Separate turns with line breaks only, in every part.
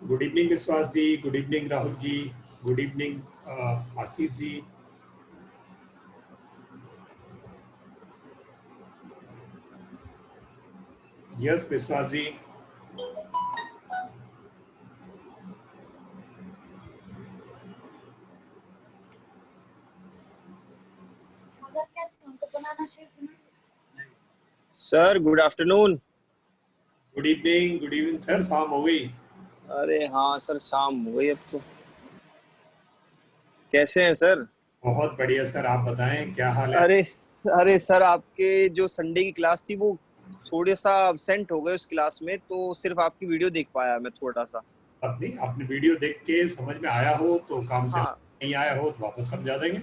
Good evening Vishwas ji, good evening Rahul ji, good evening Ashish ji. Yes Vishwas ji.
Sir good afternoon.
Good evening sir, शाम हो गई।
अरे हाँ सर, शाम हो गई अब तो। कैसे हैं सर?
बहुत बढ़िया सर, आप बताएं क्या हाल है।
अरे अरे सर, आपके जो संडे की क्लास थी वो थोड़े सा अब्सेंट हो गए उस क्लास में, तो सिर्फ आपकी वीडियो देख पाया मैं थोड़ा सा।
अपनी आपने वीडियो देख के समझ में आया हो तो काम चल,
हाँ,
नहीं आया हो तो वापस समझा देंगे।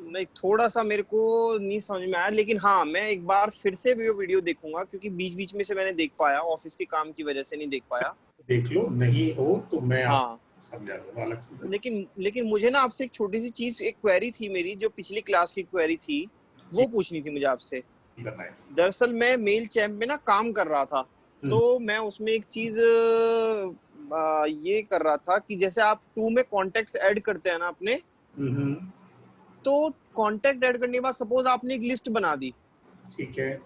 नहीं थोड़ा सा मेरे को नहीं समझ में आया, लेकिन हाँ मैं एक बार फिर से वीडियो देखूंगा, क्योंकि बीच बीच में से मैंने देख पाया, ऑफिस के काम की वजह से नहीं देख पाया।
देख लो, नहीं हो तो मैं आप
हाँ,
समझा दूंगा अलग से सर।
लेकिन लेकिन मुझे ना आपसे एक छोटी सी चीज, एक क्वेरी थी मेरी जो पिछली क्लास की क्वेरी थी,
जी
वो पूछनी थी मुझे आपसे।
बताएं।
दरअसल मैं मेल चैम्प में ना काम कर रहा था,
हम्म
तो मैं उसमें एक चीज ये कर रहा था कि जैसे आप टू में कॉन्टेक्ट ऐड करते हैं ना अपने,
हम्म,
तो कॉन्टेक्ट ऐड करने के बाद सपोज आपने एक लिस्ट बना दी।
ठीक है।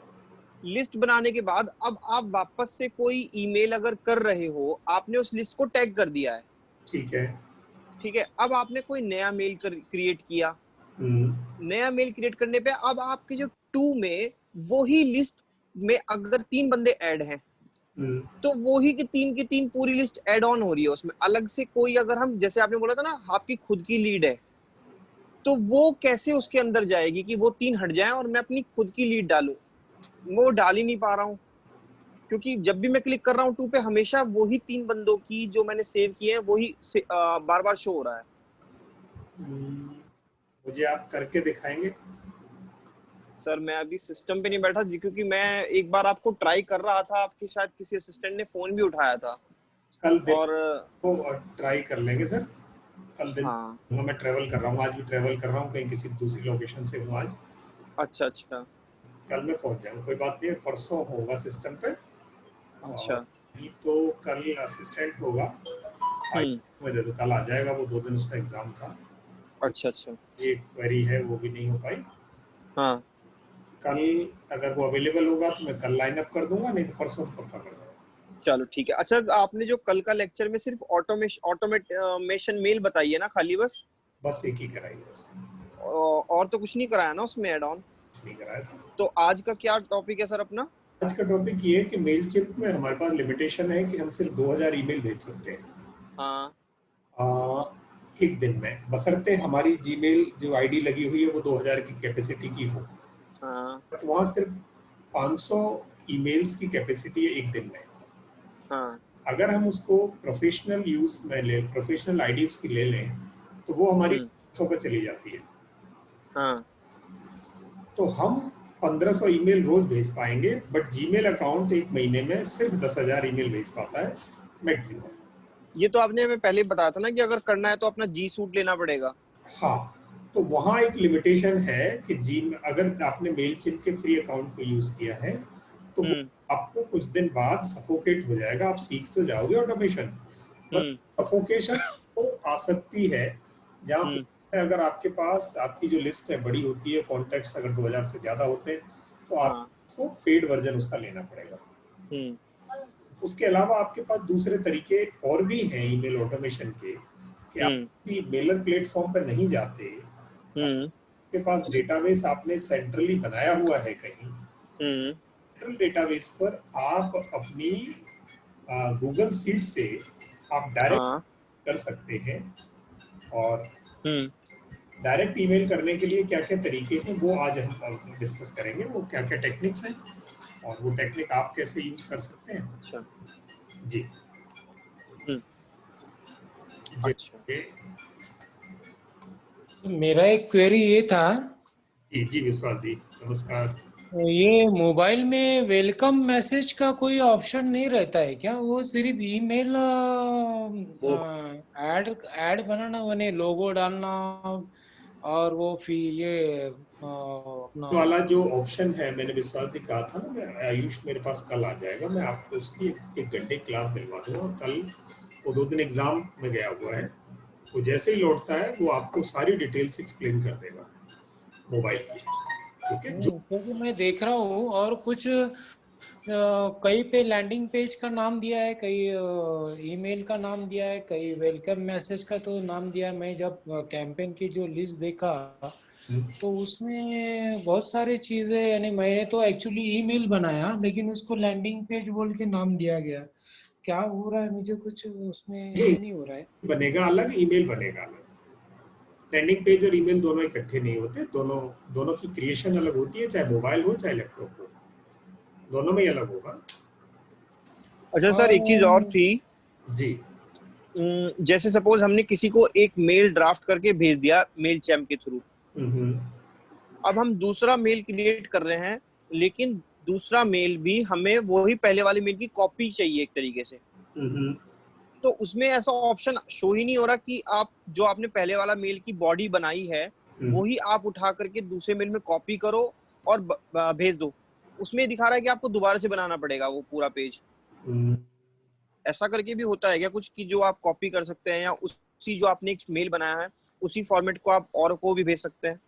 लिस्ट बनाने के बाद अब आप वापस से कोई ईमेल अगर कर रहे हो, आपने उस लिस्ट को टैग कर दिया है।
ठीक है।
ठीक है, अब आपने कोई नया मेल क्रिएट किया।
हम्म
नया मेल क्रिएट करने पे अब आपके जो टू में वो ही लिस्ट में अगर 3 बंदे ऐड हैं,
हम्म,
तो वो ही की तीन पूरी लिस्ट ऐड ऑन हो रही है उसमें अलग से। कोई अगर हम, जैसे आपने बोला था ना आपकी खुद की लीड है, तो वो कैसे उसके अंदर जाएगी कि वो 3 हट जाएं और मैं अपनी खुद की लीड डालूं? वो डाल ही नहीं पा रहा हूँ, क्योंकि जब भी मैं क्लिक कर रहा हूँ टू पे, हमेशा वही 3 बंदों की जो मैंने सेव किए हैं वही बार बार शो हो रहा है।
मुझे आप करके दिखाएंगे।
सर मैं अभी सिस्टम पे नहीं बैठा जी, क्योंकि मैं एक बार आपको ट्राई कर रहा था, आपके शायद किसी असिस्टेंट ने फोन भी उठाया था।
कल दिन
और
को ट्राई कर लेंगे सर। कल दिन
हाँ,
मैं ट्रेवल कर रहा हूँ, आज भी ट्रेवल कर रहा हूँ, कहीं किसी दूसरी लोकेशन से हूँ आज।
अच्छा अच्छा
कल मैं पहुँच जाऊँ, कोई बात नहीं है, परसों होगा सिस्टम पे। और
अच्छा।
नहीं तो कल असिस्टेंट होगा, आज
हम्म।
मुझे तो कल आ जाएगा, वो 2 दिन उसका एग्जाम था।
अच्छा अच्छा।
ये क्वेरी है वो भी नहीं हो पाई।
हाँ,
कल अगर वो अवेलेबल होगा तो मैं कल लाइन अप कर दूंगा, नहीं तो परसों तो पक्का कर दूंगा।
चलो ठीक है। अच्छा, आपने जो कल का लेक्चर में सिर्फ ऑटोमेशन मेल बताई है ना खाली, बस?
बस एक ही कराई बस,
और तो कुछ नहीं कराया ना उसमें एड ऑन?
कुछ नहीं कराया था।
तो आज का क्या टॉपिक है सर अपना?
आज का टॉपिक ये है कि मेल चिप में हमारे पास लिमिटेशन है कि हम सिर्फ 2000 ईमेल भेज सकते हैं
हाँ।
आ, एक दिन में, बशर्ते हमारी जीमेल जो आईडी लगी हुई है वो 2000 की कैपेसिटी की हो।
हाँ।
बट वहाँ सिर्फ 500 ईमेल्स की कैपेसिटी है एक दिन में।
हाँ।
अगर हम उसको प्रोफेशनल यूज में ले, प्रोफेशनल आईडी उसकी ले लें, तो वो हमारी
हम्म।
100 पे चली जाती है।
हाँ,
तो हम 1500 ईमेल रोज भेज पाएंगे, बट जीमेल अकाउंट एक महीने में सिर्फ 10,000 ईमेल भेज पाता है मैक्सिमम।
ये तो आपने हमें पहले ही बताया था ना कि अगर करना है तो अपना जी सूट लेना पड़ेगा।
हाँ, तो वहाँ एक लिमिटेशन है कि जी, अगर आपने मेल चिप के फ्री अकाउंट को यूज किया है तो वो
हम्म।
आपको कुछ दिन बाद सफोकेट हो जाएगा। आप सीख तो जाओगे ऑटोमेशन, पर
हम्म।
सफोकेशन तो आ सकती है। जहाँ
हम्म।
पे अगर आपके पास आपकी जो लिस्ट है बड़ी होती है, कॉन्टैक्ट्स अगर 2000 से ज़्यादा होते हैं, तो
हाँ।
आपको पेड वर्जन उसका लेना पड़ेगा।
हम्म।
उसके अलावा आपके पास दूसरे तरीके और भी हैं ईमेल ऑटोमेशन के, कि आप
हम्म।
किसी मेलर प्लेटफॉर्म पर नहीं जाते,
हम्म।
आपके पास डेटाबेस आपने सेंट्रली बनाया हुआ है कहीं,
हम्म।
सेंट्रल डेटाबेस पर आप अपनी गूगल सीट से आप डायरेक्ट
हाँ।
कर सकते हैं। और
हम्म।
डायरेक्ट ईमेल करने के लिए क्या क्या तरीके हैं वो आज हम डिस्कस करेंगे, वो क्या क्या टेक्निक्स हैं और वो टेक्निक आप कैसे यूज कर सकते हैं।
अच्छा।
जी
हम्म।
जी
अच्छा।
मेरा एक क्वेरी ये था,
जी जी विश्वास जी, नमस्कार।
ये मोबाइल में वेलकम मैसेज का कोई ऑप्शन नहीं रहता है क्या? वो सिर्फ ईमेल
वो
ऐड ऐड बनाना, मैंने लोगो डालना, और वो फिर ये अपना।
वाला जो ऑप्शन है, मैंने विश्वास जी कहा था ना, मैं आयुष मेरे पास कल आ जाएगा, मैं आपको उसकी एक घंटे क्लास दिलवा दूंगा। कल वो 2 दिन एग्जाम में गया हुआ है, वो जैसे ही लौटता है वो आपको सारी डिटेल्स एक्सप्लेन कर देगा मोबाइल की। ठीक है, जो
क्योंकि मैं देख रहा हूँ और कुछ कई पे लैंडिंग पेज का नाम दिया है, कई ईमेल का नाम दिया है, कई वेलकम मैसेज का तो नाम दिया है। मैं जब कैंपेन की जो लिस्ट देखा तो उसमें बहुत सारी चीजें, यानी मैंने तो एक्चुअली ईमेल बनाया लेकिन उसको लैंडिंग पेज बोल के नाम दिया गया। क्या हो रहा है, मुझे कुछ उसमें ये नहीं हो रहा है।
बनेगा अलग, ईमेल बनेगा अलग। लैंडिंग पेज और ईमेल दोनों इकट्ठे नहीं होते, दोनों दोनों की क्रिएशन अलग होती है, चाहे मोबाइल हो चाहे लैपटॉप हो, दोनों में ही अलग होगा।
अच्छा सर, एक चीज और
और
थी।
जी।
जैसे सपोज हमने किसी को एक मेल ड्राफ्ट करके भेज दिया मेल चैम्प के थ्रू,
हम्म।
अब हम दूसरा मेल क्रिएट कर रहे हैं, लेकिन दूसरा मेल भी हमें वही पहले वाले मेल की कॉपी चाहिए एक तरीके से।
हम्म।
तो उसमें ऐसा ऑप्शन शो ही नहीं हो रहा कि आप जो आपने पहले वाला मेल की बॉडी बनाई है
हम्म।
वही आप उठा करके दूसरे मेल में कॉपी करो और भेज दो। उसमें दिखा रहा है कि आपको दोबारा से बनाना पड़ेगा वो पूरा पेज।
हम्म।
ऐसा करके भी होता है क्या कुछ कि जो आप कॉपी कर सकते हैं, या उसी जो आपने एक मेल बनाया है उसी फॉर्मेट को आप और को भी भेज सकते हैं?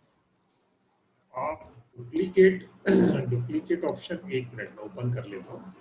आप डुप्लीकेट डुप्लीकेट ऑप्शन, एक मिनट में ओपन कर लेता हूँ।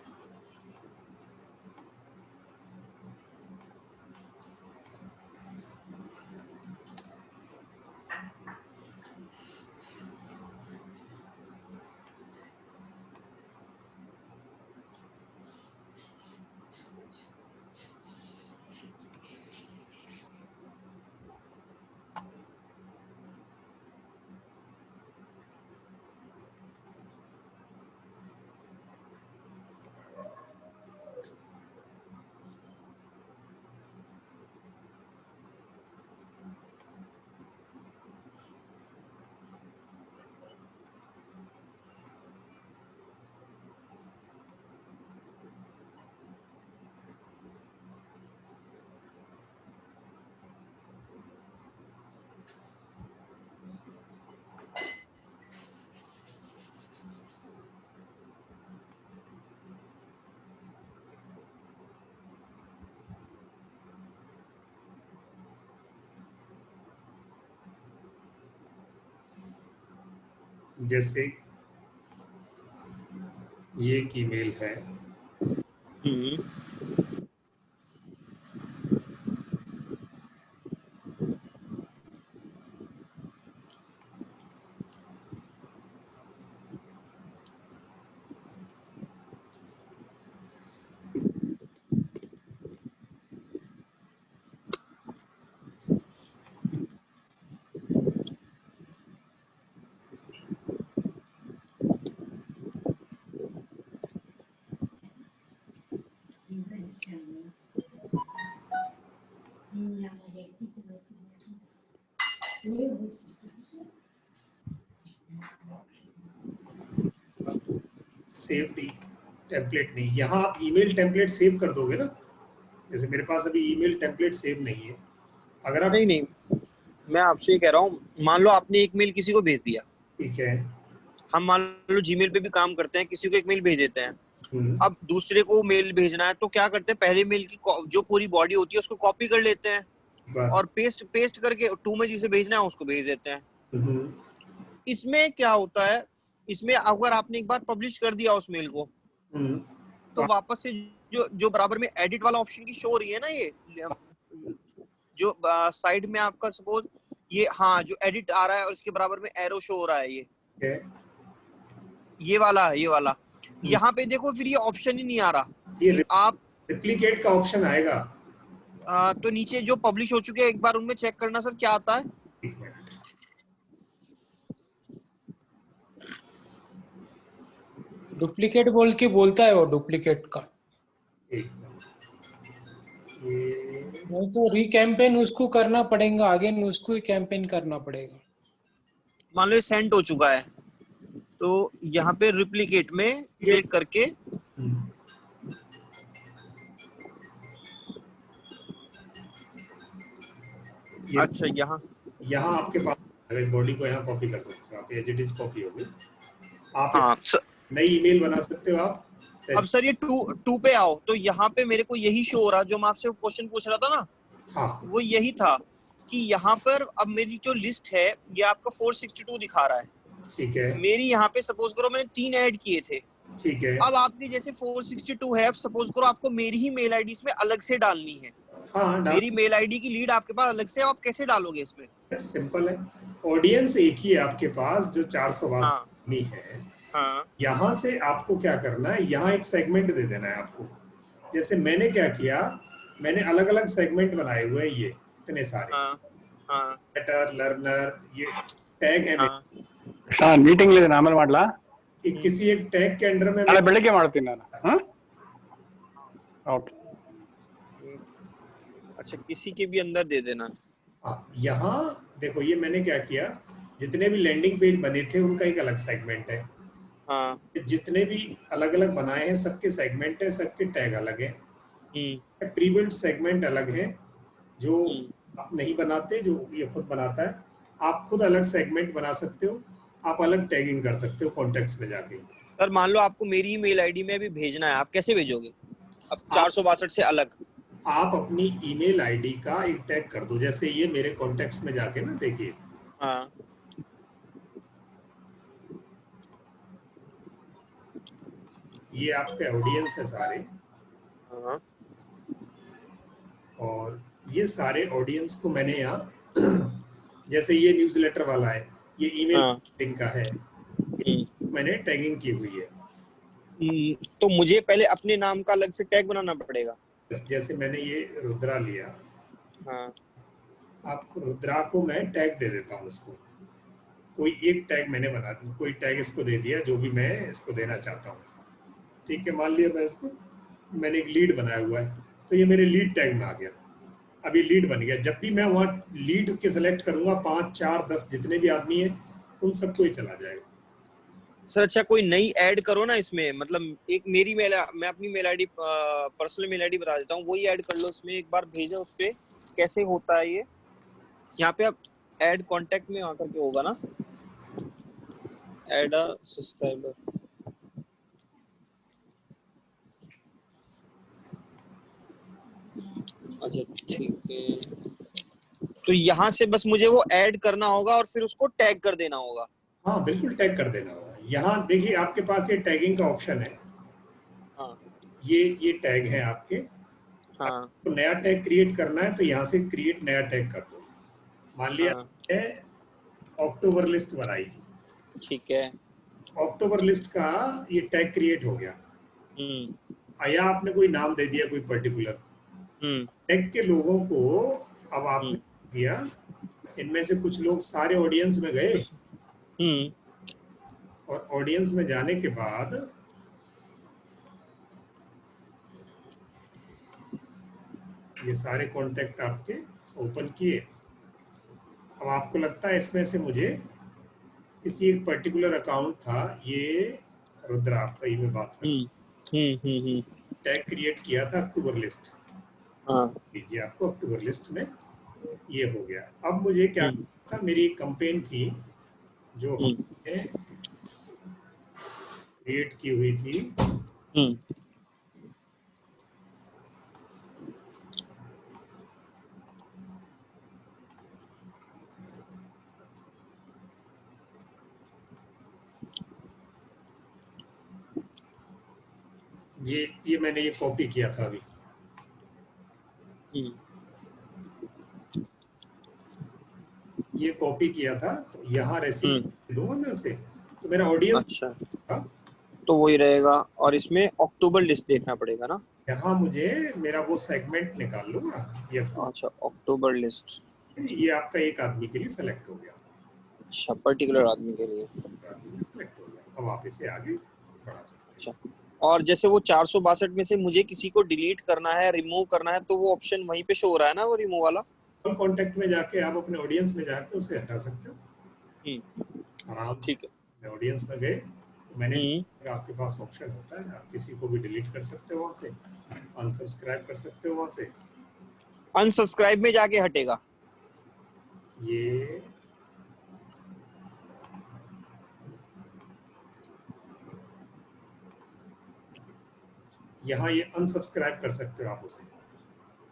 जैसे ये एक ईमेल है,
हम्म।
सेव टेम्पलेट नहीं, यहाँ आप ईमेल टेम्पलेट सेव कर दोगे ना। जैसे मेरे पास अभी ईमेल टेम्पलेट सेव नहीं है, अगर आप,
नहीं नहीं, मैं आपसे ये कह रहा हूँ, मान लो आपने एक मेल किसी को भेज दिया।
ठीक है।
हम मान लो जीमेल पे भी काम करते हैं, किसी को एक मेल भेज देते हैं।
हम्म।
अब दूसरे को मेल भेजना है तो क्या करते हैं, पहले मेल की जो पूरी बॉडी होती है उसको कॉपी कर लेते हैं
बस।
और पेस्ट पेस्ट करके टू में जिसे भेजना है उसको भेज देते हैं।
हम्म।
इसमें क्या होता है, इसमें अगर आपने एक बार पब्लिश कर दिया उस मेल को,
हम्म।
तो वापस से जो जो बराबर में एडिट वाला ऑप्शन की शो हो रही है ना, ये जो साइड में आपका सपोज ये, हाँ, जो एडिट आ रहा है और इसके बराबर में एरो शो हो रहा है,
है।
ये वाला है, ये वाला।
हम्म।
यहाँ पे देखो फिर ये ऑप्शन ही नहीं आ रहा
ये
कि आप
रिप्लिकेट का ऑप्शन आएगा।
तो नीचे जो पब्लिश हो चुके हैं एक बार उनमें चेक करना सर क्या आता है।
एक मिनट,
डुप्लीकेट बोल के बोलता है वो, डुप्लीकेट का।
एक मिनट, ये
नहीं तो रीकैंपेन उसको करना पड़ेगा, आगे उसको ही कैंपेन करना पड़ेगा।
मान लो ये सेंड हो चुका है, तो यहाँ पे रिप्लिकेट में क्लिक करके,
ये
अच्छा यहाँ,
यहाँ आपके पास, अगर बॉडी को यहाँ कॉपी कर सकते हो आप, एज इट इज कॉपी होगी। आप इस
हाँ
नई ईमेल बना सकते हो आप,
अब सर ये टू पे आओ तो यहाँ पे मेरे को यही शो हो रहा, जो मैं आपसे क्वेश्चन पूछ रहा था ना,
हाँ
वो यही था कि यहाँ पर अब मेरी जो लिस्ट है ये आपका 462 दिखा रहा है।
ठीक है
मेरी यहाँ पे सपोज करो मैंने 3 ऐड किए थे,
ठीक है।
अब आपकी जैसे 462 है, अब सपोज करो आपको मेरी ही मेल आईडी इसमें अलग से डालनी है,
हाँ डाल,
मेरी मेल आईडी की लीड आपके पास अलग से, आप कैसे डालोगे इसमें?
सिंपल है। ऑडियंस एक ही है आपके पास जो 462
हाँ
आदमी है।
हाँ
यहाँ से आपको क्या करना है, यहाँ एक सेगमेंट दे देना है आपको। जैसे मैंने क्या किया, मैंने अलग अलग सेगमेंट बनाए हुए हैं, ये इतने सारे
हाँ हाँ
लेटर लर्नर, ये टैग है
हाँ
ಸರ್ ಮೀಟಿಂಗ್ ಇದೆ ಆಮೇಲೆ ಮಾಡ್ಲಾ
किसी एक टैग के अंडर में
ನಾಳೆ ಬೆಳಿಗ್ಗೆ ಮಾಡ್ತೀನಿ ನಾನು ओके
अच्छा किसी के भी अंदर दे देना।
हाँ, यहाँ देखो ये मैंने क्या किया, जितने भी लैंडिंग पेज बने थे उनका एक अलग सेगमेंट है।
हाँ
जितने भी अलग अलग बनाए हैं सबके सेगमेंट है, सबके टैग अलग है। प्री बिल्ड सेगमेंट अलग है, जो आप नहीं बनाते, जो ये खुद बनाता है। आप खुद अलग सेगमेंट बना सकते हो, आप अलग टैगिंग कर सकते हो कॉन्टेक्ट्स में जाके।
सर मान लो आपको मेरी ईमेल आईडी में अभी भेजना है, आप कैसे भेजोगे अब 462 से अलग?
आप अपनी ईमेल आईडी का एक टैग कर दो, जैसे ये मेरे कॉन्टेक्ट्स में जाके ना देखिए,
हाँ
ये आपके ऑडियंस है सारे,
हाँ
और ये सारे ऑडियंस को मैंने यहाँ जैसे ये न्यूज़लेटर वाला है, ये ईमेल
हाँ।
लिंक का है, मैंने टैगिंग की हुई है।
तो मुझे पहले अपने नाम का अलग से टैग बनाना पड़ेगा।
जैसे मैंने ये रुद्रा लिया,
हाँ
आप रुद्रा को मैं टैग दे देता हूँ, उसको कोई एक टैग मैंने बना दिया, कोई टैग इसको दे दिया जो भी मैं इसको देना चाहता हूँ। ठीक है, मान लिया मैं इसको, मैंने एक लीड बनाया हुआ है, तो ये मेरे लीड टैग में आ गया। अब ये लीड बन गया, जब भी मैं वहाँ लीड के सेलेक्ट करूंगा 5 4 10 जितने भी आदमी हैं उन सबको ही चला जाएगा।
सर अच्छा कोई नई ऐड करो ना इसमें, मतलब एक मेरी मेल, मैं अपनी mail ID personal mail ID बता देता हूँ, वही ऐड कर लो इसमें, एक बार भेजो उस पे कैसे होता है ये। यहाँ पे आप ऐड कांटेक्ट में आकर के होगा ना, ऐड अ सब्सक्राइबर। अच्छा ठीक है, तो यहाँ से बस मुझे वो ऐड करना होगा और फिर उसको टैग कर देना होगा।
हाँ बिल्कुल टैग कर देना होगा। यहाँ देखिए आपके पास ये टैगिंग का ऑप्शन है,
हाँ
ये टैग है आपके।
हाँ
तो नया टैग क्रिएट करना है तो यहाँ से क्रिएट नया टैग कर दो। मान लिया
हाँ
है अक्टूबर लिस्ट बनाई,
ठीक है।
अक्टूबर लिस्ट का ये टैग क्रिएट हो गया, या आपने कोई नाम दे दिया कोई पर्टिकुलर टैग के लोगों को। अब आपने दिया, इनमें से कुछ लोग सारे ऑडियंस में गए, और ऑडियंस में जाने के बाद ये सारे कॉन्टेक्ट आपके ओपन किए। अब आपको लगता है इसमें से मुझे किसी एक पर्टिकुलर अकाउंट था, ये रुद्रा आपका में बात कर टैग क्रिएट किया था अक्टूबर लिस्ट, दीजिए आपको अक्टूबर लिस्ट में ये हो गया। अब मुझे क्या था, मेरी एक कैंपेन थी जो हमने क्रिएट की हुई थी, ये मैंने ये कॉपी किया था अभी, ये कॉपी किया था, तो यहाँ रेसिपी दूंगा मैं उसे, तो मेरा ऑडियंस
अच्छा तो वही रहेगा, और इसमें अक्टूबर लिस्ट देखना पड़ेगा ना।
यहाँ मुझे मेरा वो सेगमेंट निकाल लूंगा ये।
अच्छा अक्टूबर लिस्ट,
ये आपका एक आदमी के लिए सेलेक्ट हो गया,
अच्छा पर्टिकुलर आदमी के लिए
सेलेक्ट हो गया। अब आप इसे आगे बढ़ा सकते हैं।
अच्छा, और जैसे वो 462 में से मुझे किसी को डिलीट करना है, रिमूव करना है, तो वो ऑप्शन वहीं पे शो हो रहा है ना, वो रिमूव वाला?
कॉन्टेक्ट में जाके आप अपने ऑडियंस में जाके उसे हटा सकते हो आराम से।
ठीक है।
ऑडियंस में गए, मैंने आपके पास ऑप्शन होता है, आप किसी को भी डिलीट कर सकते हो वहां से, अनसब्सक्राइब कर सकते हो वहां से।
अनसब्सक्राइब में जाके हटेगा
ये यहाँ ये अनसब्सक्राइब कर सकते हो आप उसे।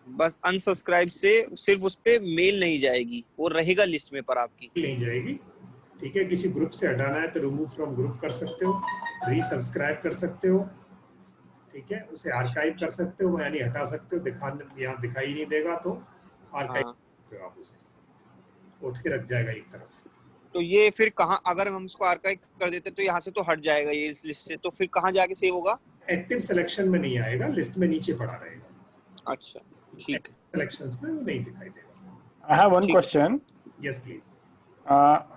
बस अनसब्सक्राइब से सिर्फ उस पे मेल नहीं जाएगी, वो रहेगा लिस्ट में पर आपकी
नहीं जाएगी। ठीक है, किसी ग्रुप से हटाना है तो रिमूव फ्रॉम ग्रुप कर सकते हो, रीसब्सक्राइब कर सकते हो। ठीक है, उसे आर्काइव कर सकते हो, यानी हटा सकते हो, दिखाने यहाँ दिखाई नहीं देगा तो आर्काइव कर सकते हो आप उसे, उठ के रख जाएगा एक तरफ।
तो ये फिर कहाँ, अगर हम इसको आर्काइव कर देते तो यहाँ से तो हट जाएगा ये इस लिस्ट से, तो फिर कहाँ जाके सेव होगा?
एक्टिव सिलेक्शन में नहीं आएगा, लिस्ट में नीचे पड़ा रहेगा।
अच्छा ठीक है,
सिलेक्शंस में वो नहीं दिखाई देगा।
I have one question.
Yes please.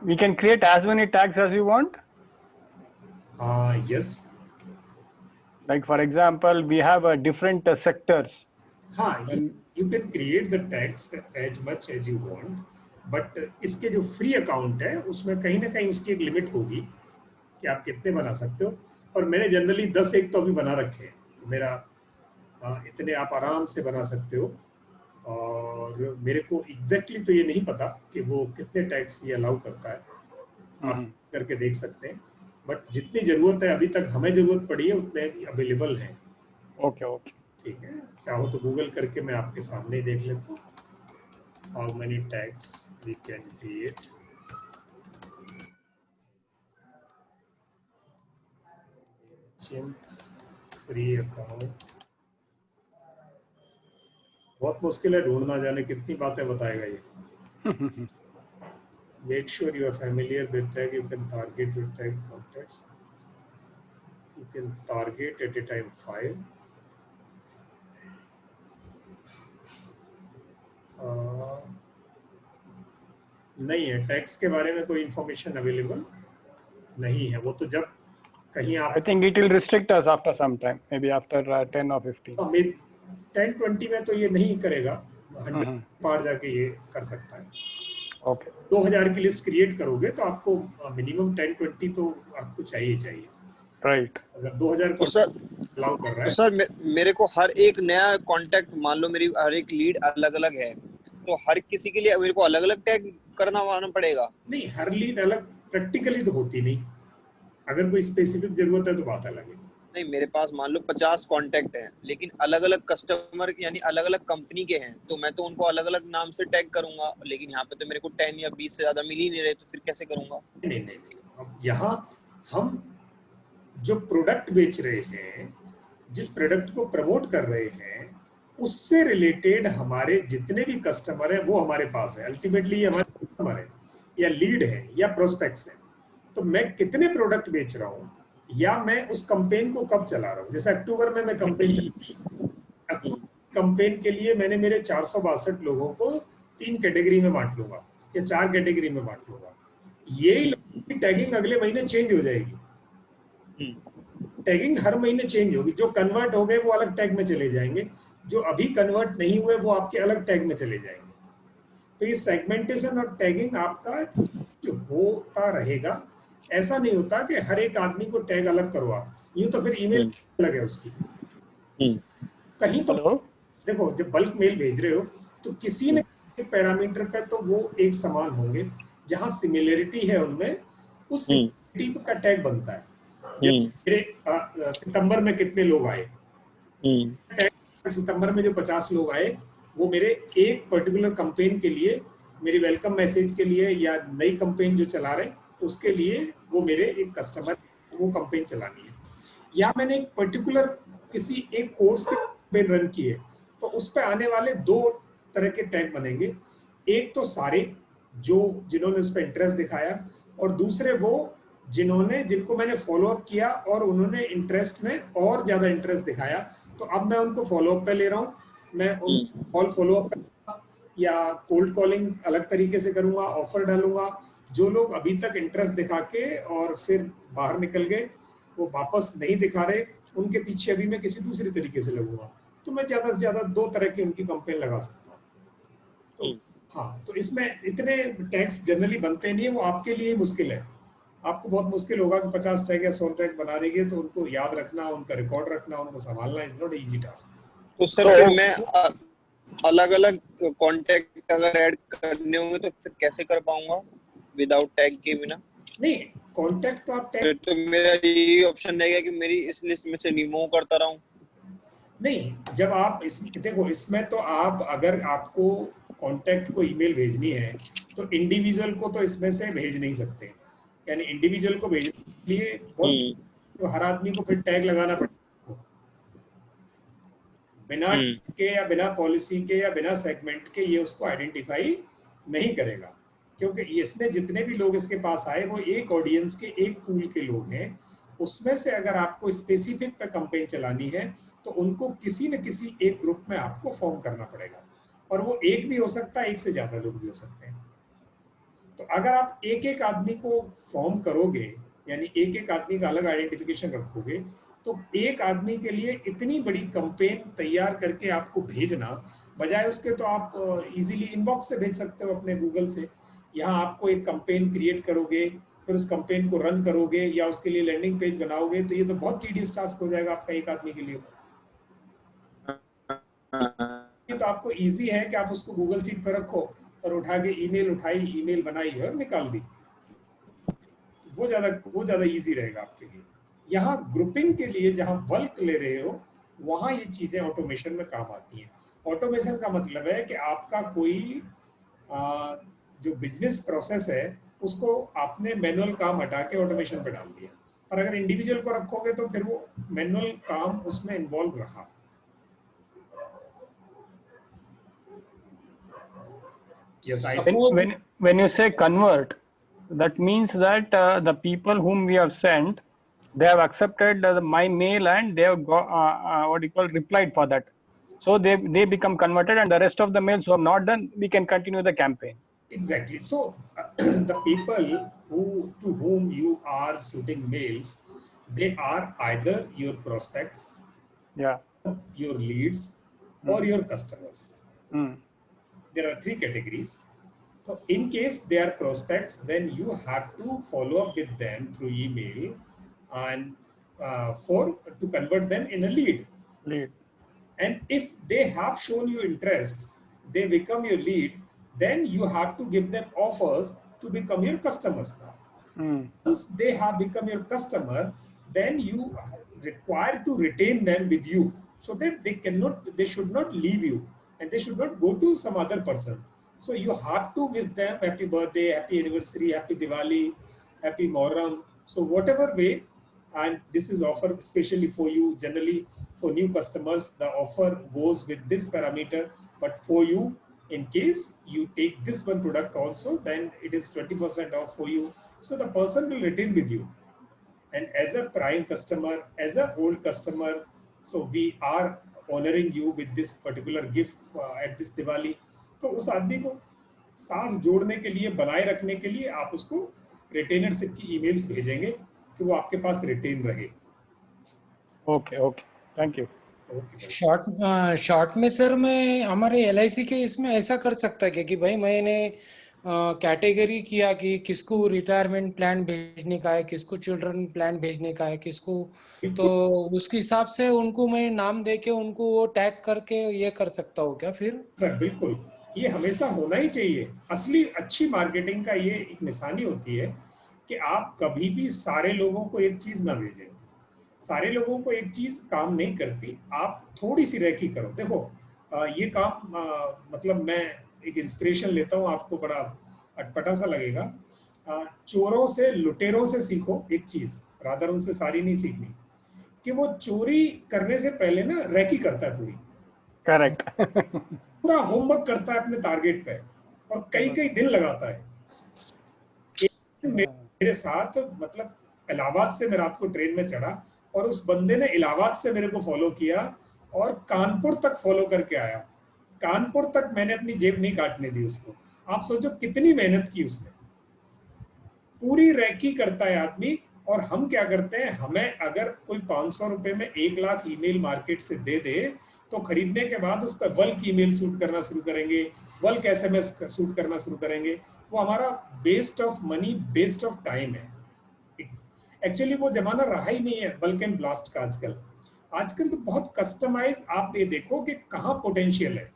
We can create as many tags as we want.
Yes.
Like for example, we have different sectors.
हाँ, you can create the tags as much as you want, but इसके जो free account है उसमें कहीं ना कहीं उसकी एक लिमिट होगी कि आप कितने बना सकते हो। और मैंने जनरली 10 एक तो अभी बना रखे हैं, तो मेरा इतने आप आराम से बना सकते हो। और मेरे को एग्जैक्टली तो ये नहीं पता कि वो कितने टैग्स ये अलाउ करता है, आप करके देख सकते हैं। बट जितनी जरूरत है, अभी तक हमें जरूरत पड़ी है, उतने अवेलेबल हैं।
Okay, okay.
ठीक है, चाहो तो गूगल करके मैं आपके सामने ही देख लेता हूँ। How many tags we can create. Free account बहुत मुश्किल है ढूंढना, जाने कितनी बातें बताएगा ये। Make sure you are familiar with tag. You can target your tag contacts. You can target at a time 5. नहीं है, टैग्स के बारे में कोई इंफॉर्मेशन अवेलेबल नहीं है। वो तो जब कहीं आप
I think it will restrict us after some time, maybe after 10 or 15.
10-20 में तो ये नहीं करेगा, 100 पार जाके ये कर सकता है।
Okay.
2000 की लिस्ट क्रिएट करोगे तो आपको मिनिमम 10-20 तो आपको चाहिए।
Right.
अगर 2000 को अलाउ कर रहा है
तो सर मेरे को हर एक नया कांटेक्ट, मान लो मेरी हर एक लीड अलग अलग है, तो हर किसी के लिए मेरे को अलग अलग टैग करना पड़ेगा?
नहीं, हर लीड अलग प्रैक्टिकली तो होती नहीं, अगर कोई स्पेसिफिक जरूरत है तो बात अलग है।
नहीं, मेरे पास मान लो 50 कांटेक्ट हैं, लेकिन अलग अलग कस्टमर यानी अलग अलग कंपनी के हैं, तो मैं तो उनको अलग अलग नाम से टैग करूंगा। लेकिन यहाँ पे तो मेरे को 10 या 20 से ज्यादा मिल ही नहीं रहे, तो फिर कैसे करूंगा?
नहीं, अब यहाँ हम जो प्रोडक्ट बेच रहे हैं, जिस प्रोडक्ट को प्रमोट कर रहे हैं, उससे रिलेटेड हमारे जितने भी कस्टमर है वो हमारे पास है। अल्टीमेटली हमारे कस्टमर है या लीड है या प्रोस्पेक्ट्स है। तो मैं कितने प्रोडक्ट बेच रहा हूँ या मैं उस कैंपेन को कब चला रहा हूँ। जैसे अक्टूबर में मैं कैंपेन के लिए मैंने मेरे 462 लोगों को 3 कैटेगरी में बांट लूंगा या 4 कैटेगरी में बांट लूंगा। ये टैगिंग अगले महीने चेंज हो जाएगी। टैगिंग हर महीने चेंज होगी। जो कन्वर्ट हो गए वो अलग टैग में चले जाएंगे, जो अभी कन्वर्ट नहीं हुए वो आपके अलग टैग में चले जाएंगे। तो ये सेगमेंटेशन और टैगिंग आपका जो होता रहेगा। ऐसा नहीं होता कि हर एक आदमी को टैग अलग करो आप, यूं तो फिर ईमेल अलग है उसकी। कहीं तो देखो, जब बल्क मेल भेज रहे हो तो किसी न किसी पैरामीटर पे तो वो एक समान होंगे। जहां सिमिलरिटी है उनमें, उस सिमिलरिटी का टैग बनता है। मेरे सितंबर में कितने लोग आए, सितंबर में जो 50 लोग आए वो मेरे एक पर्टिकुलर कैंपेन के लिए, मेरी वेलकम मैसेज के लिए या नई कैंपेन जो चला रहे उसके लिए वो मेरे एक कस्टमर वो कैंपेन चलानी है। या मैंने एक पर्टिकुलर किसी एक कोर्स के कैंपेन रन की है, तो उस पर आने वाले 2 तरह के टैग बनेंगे। एक तो सारे जिन्होंने उस पर इंटरेस्ट दिखाया, और दूसरे वो जिनको मैंने फॉलो अप किया और उन्होंने इंटरेस्ट में और ज्यादा इंटरेस्ट दिखाया, तो अब मैं उनको फॉलो अप पे ले रहा हूँ। मैं उन कॉल फॉलो अप या कोल्ड कॉलिंग अलग तरीके से करूंगा, ऑफर डालूंगा। जो लोग अभी तक इंटरेस्ट दिखा के और फिर बाहर निकल गए, वो वापस नहीं दिखा रहे, उनके पीछे अभी मैं किसी दूसरे तरीके से लगूंगा। तो मैं ज्यादा से ज्यादा 2 तरह की उनकी कैंपेन लगा सकता हूँ। तो हाँ, तो इसमें इतने टैग्स जनरली बनते नहीं है, वो आपके लिए मुश्किल है। आपको बहुत मुश्किल होगा कि 50 टैग या 100 टैग बना देंगे तो उनको याद रखना, उनका रिकॉर्ड रखना, उनको संभालना इज नॉट इजी टास्क।
तो सर फिर मैं अलग अलग कांटेक्ट अगर ऐड करने होंगे तो फिर कैसे कर पाऊंगा विदाउट टैग के बिना?
नहीं, कांटेक्ट तो आप टैग,
तो मेरा यही ऑप्शन रहेगा कि मेरी इस लिस्ट में से रिमूव करता रहूं।
नहीं, जब आप देखो, इसमें तो आप अगर आपको कांटेक्ट को ईमेल भेजनी है तो इंडिविजुअल को तो इसमें से भेज नहीं सकते, यानी इंडिविजुअल को भेजने के लिए बहुत, तो हर आदमी को फिर टैग लगाना पड़ेगा, बिना के या बिना पॉलिसी के या बिना सेगमेंट के ये उसको आइडेंटिफाई नहीं करेगा, क्योंकि इसने जितने भी लोग इसके पास आए वो एक ऑडियंस के, एक पूल के लोग हैं। उसमें से अगर आपको स्पेसिफिक पे कैंपेन चलानी है तो उनको किसी न किसी एक ग्रुप में आपको फॉर्म करना पड़ेगा, और वो एक भी हो सकता है, एक से ज्यादा लोग भी हो सकते हैं। तो अगर आप एक एक आदमी को फॉर्म करोगे, यानी एक एक आदमी का अलग आइडेंटिफिकेशन रखोगे, तो एक आदमी के लिए इतनी बड़ी कैंपेन तैयार करके आपको भेजना, बजाय उसके तो आप इजीली इनबॉक्स से भेज सकते हो अपने गूगल से। यहाँ आपको एक कैंपेन क्रिएट करोगे, फिर उस कैंपेन को रन करोगे या उसके लिए लैंडिंग पेज बनाओगे, तो ये तो बहुत टीडियस टास्क हो जाएगा आपका एक आदमी के लिए। तो आपको इजी है कि आप उसको गूगल शीट पर रखो और उठा के ईमेल उठाई, ईमेल बनाई और निकाल दी, वो ज्यादा इजी रहेगा आपके लिए। यहाँ ग्रुपिंग के लिए जहाँ बल्क ले रहे हो, वहां ये चीजें ऑटोमेशन में काम आती हैं। ऑटोमेशन का मतलब है कि आपका कोई जो बिजनेस प्रोसेस है उसको आपने मैनुअल काम हटा के ऑटोमेशन पे डाल दिया, और अगर इंडिविजुअल को रखोगे तो फिर वो मैनुअल काम उसमें इन्वॉल्व रहा। Yes,
when you say convert, that means that the people whom we have sent, they have accepted my mail and they have got, what you call, replied for that. So they become converted, and the rest of the mails who have not done, we can continue the campaign.
Exactly. So the people to whom you are shooting mails, they are either your prospects,
yeah,
your leads, or your customers. There are three categories. So in case they are prospects, then you have to follow up with them through email and to convert them in a lead. And if they have shown you interest, they become your lead, then you have to give them offers to become your customers now. Once they have become your customer, then you require to retain them with you, so that they should not leave you and they should not go to some other person. So you have to wish them happy birthday, happy anniversary, happy Diwali, happy Muharram. So whatever way, and this is offer especially for you. Generally for new customers, the offer goes with this parameter, but for you, in case you take this one product also, then it is 20% off for you. So the person will retain with you. And as a prime customer, as a old customer, so we are honoring you with this particular gift at this Diwali. तो उस आदमी को साथ जोड़ने के लिए, बनाए रखने के लिए आप उसको रिटेनरशिप की ईमेल्स भेजेंगे कि वो आपके पास रिटेन रहे।
Okay, thank you.
शॉर्ट में सर, मैं हमारे LIC के इसमें ऐसा कर सकता है कि भाई मैंने कैटेगरी किया कि किसको रिटायरमेंट प्लान भेजने का है, किसको चिल्ड्रन प्लान भेजने का है, किसको, तो उसके हिसाब से उनको मैं नाम देके उनको वो टैग करके ये कर सकता हूँ क्या फिर?
सर बिल्कुल, ये हमेशा होना ही चाहिए। असली अच्छी मार्केटिंग का ये एक निशानी होती है कि आप कभी भी सारे लोगों को एक चीज ना भेजें। सारे लोगों को एक चीज काम नहीं करती, आप थोड़ी सी रेकी करो। देखो ये काम मतलब मैं एक इंस्पिरेशन लेता हूँ, आपको बड़ा अटपटा सा लगेगा। चोरों से, लुटेरों से सीखो एक चीज, रादर उनसे सारी नहीं सीखनी, कि वो चोरी करने से पहले ना रेकी करता है पूरी।
करेक्ट।
पूरा होमवर्क करता है अपने टारगेट पे और कई दिन लगाता है। मेरे साथ मतलब इलाहाबाद से मैं रात को ट्रेन में चढ़ा और उस बंदे ने इलाहाबाद से मेरे को फॉलो किया और कानपुर तक फॉलो करके आया। कानपुर तक मैंने अपनी जेब नहीं काटने दी उसको। आप सोचो कितनी मेहनत की उसने। पूरी रैकी करता है आदमी। और हम क्या करते हैं, हमें अगर कोई 500 रुपए में 1 लाख ईमेल मार्केट से दे दे तो खरीदने के बाद उस पर बल्क ईमेल शूट करना शुरू करेंगे, बल्क SMS शूट करना शुरू करेंगे। वो हमारा waste of money, waste of time है। एक्चुअली वो जमाना रहा ही नहीं है बल्क एंड ब्लास्ट का। आजकल तो बहुत कस्टमाइज। आप ये देखो कि कहाँ पोटेंशियल है।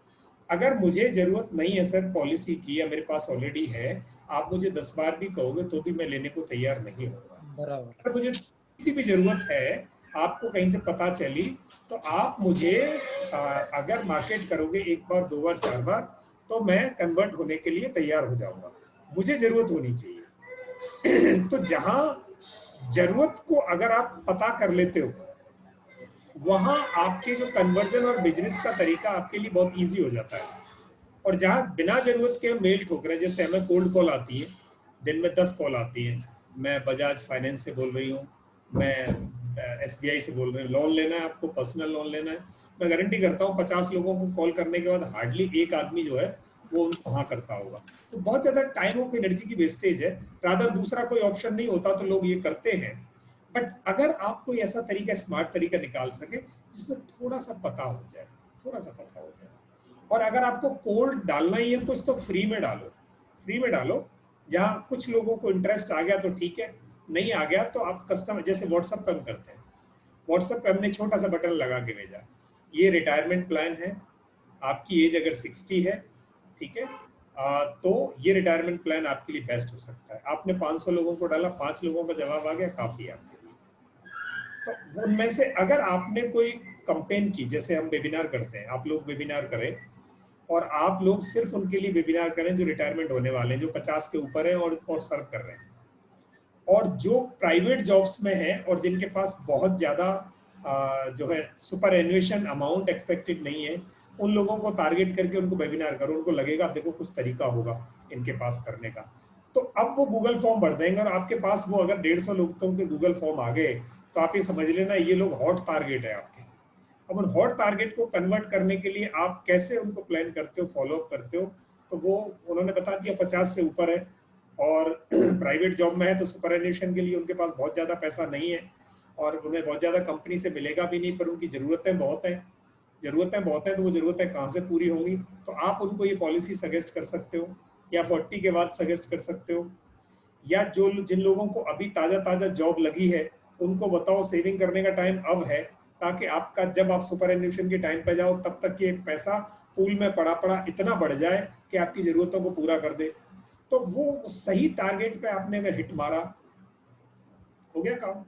अगर मुझे जरूरत नहीं है सर पॉलिसी की, या मेरे पास ऑलरेडी है, आप मुझे 10 बार भी कहोगे तो भी मैं लेने को तैयार नहीं होगा।
बराबर।
अगर मुझे किसी भी जरूरत है आपको कहीं से पता चली तो आप मुझे अगर मार्केट करोगे 1 बार 2 बार 4 बार तो मैं कन्वर्ट होने के लिए तैयार हो जाऊंगा, मुझे जरूरत होनी चाहिए। तो जहां जरूरत को अगर आप पता कर लेते हो वहां आपके जो कन्वर्जन और बिजनेस का तरीका आपके लिए बहुत इजी हो जाता है। और जहां बिना जरूरत के मेल ठोक रहे हैं, जैसे हमें कोल्ड कॉल आती है, दिन में 10 कॉल आती है, मैं बजाज फाइनेंस से बोल रही हूँ, मैं SBI से बोल रही हूँ, लोन लेना है आपको, पर्सनल लोन लेना है, मैं गारंटी करता हूँ 50 लोगों को कॉल करने के बाद हार्डली एक आदमी जो है वो उनको हाँ करता होगा। तो बहुत ज्यादा टाइम ऑफ एनर्जी की वेस्टेज है, रादर दूसरा कोई ऑप्शन नहीं होता तो लोग ये करते हैं। बट अगर आप कोई ऐसा तरीका, स्मार्ट तरीका निकाल सके जिसमें थोड़ा सा पता हो जाए, थोड़ा सा पता हो जाए, और अगर आपको कोड डालना ही है कुछ तो फ्री में डालो, फ्री में डालो। जहां कुछ लोगों को इंटरेस्ट आ गया तो ठीक है, नहीं आ गया तो आप कस्टमर, जैसे व्हाट्सएप पे हम करते हैं, व्हाट्सएप पे हमने छोटा सा बटन लगा के भेजा, ये रिटायरमेंट प्लान है, आपकी एज अगर 60 है, ठीक है, तो ये रिटायरमेंट प्लान आपके लिए बेस्ट हो सकता है। आपने 500 लोगों को डाला, 5 लोगों का जवाब आ गया, काफी है आपके लिए। तो उनमें से अगर आपने कोई कंपेन की, जैसे हम वेबिनार करते हैं, आप लोग वेबिनार करें और आप लोग सिर्फ उनके लिए वेबिनार करें जो रिटायरमेंट होने वाले हैं, जो 50 के ऊपर हैं और सर्व कर रहे हैं, और जो प्राइवेट जॉब्स में है और जिनके पास बहुत ज्यादा जो है सुपर एन्युएशन अमाउंट एक्सपेक्टेड नहीं है, उन लोगों को टारगेट करके उनको वेबिनार करो। उनको लगेगा देखो कुछ तरीका होगा इनके पास करने का, तो अब वो गूगल फॉर्म भर देंगे। और आपके पास वो अगर 150 लोगों के गूगल फॉर्म आ गए तो आप ये समझ लेना ये लोग हॉट टारगेट है आपके। अब उन हॉट टारगेट को कन्वर्ट करने के लिए आप कैसे उनको प्लान करते हो, फॉलो अप करते हो, तो वो उन्होंने बता दिया 50 से ऊपर है और प्राइवेट जॉब में है, तो सुपरएन्युएशन के लिए उनके पास बहुत ज़्यादा पैसा नहीं है और उन्हें बहुत ज़्यादा कंपनी से मिलेगा भी नहीं, पर उनकी ज़रूरतें बहुत हैं, ज़रूरतें बहुत हैं, तो वो ज़रूरतें कहाँ से पूरी होंगी। तो आप उनको ये पॉलिसी सजेस्ट कर सकते हो, या 40 के बाद सजेस्ट कर सकते हो, या जो जिन लोगों को अभी ताज़ा ताज़ा जॉब लगी है उनको बताओ सेविंग करने का टाइम अब है, ताकि आपका जब आप सुपर एन्युएशन के टाइम पे जाओ तब तक ये पैसा पूल में पड़ा पड़ा इतना बढ़ जाए कि आपकी जरूरतों को पूरा कर दे। तो वो सही टारगेट पे आपने अगर हिट मारा, हो गया काम।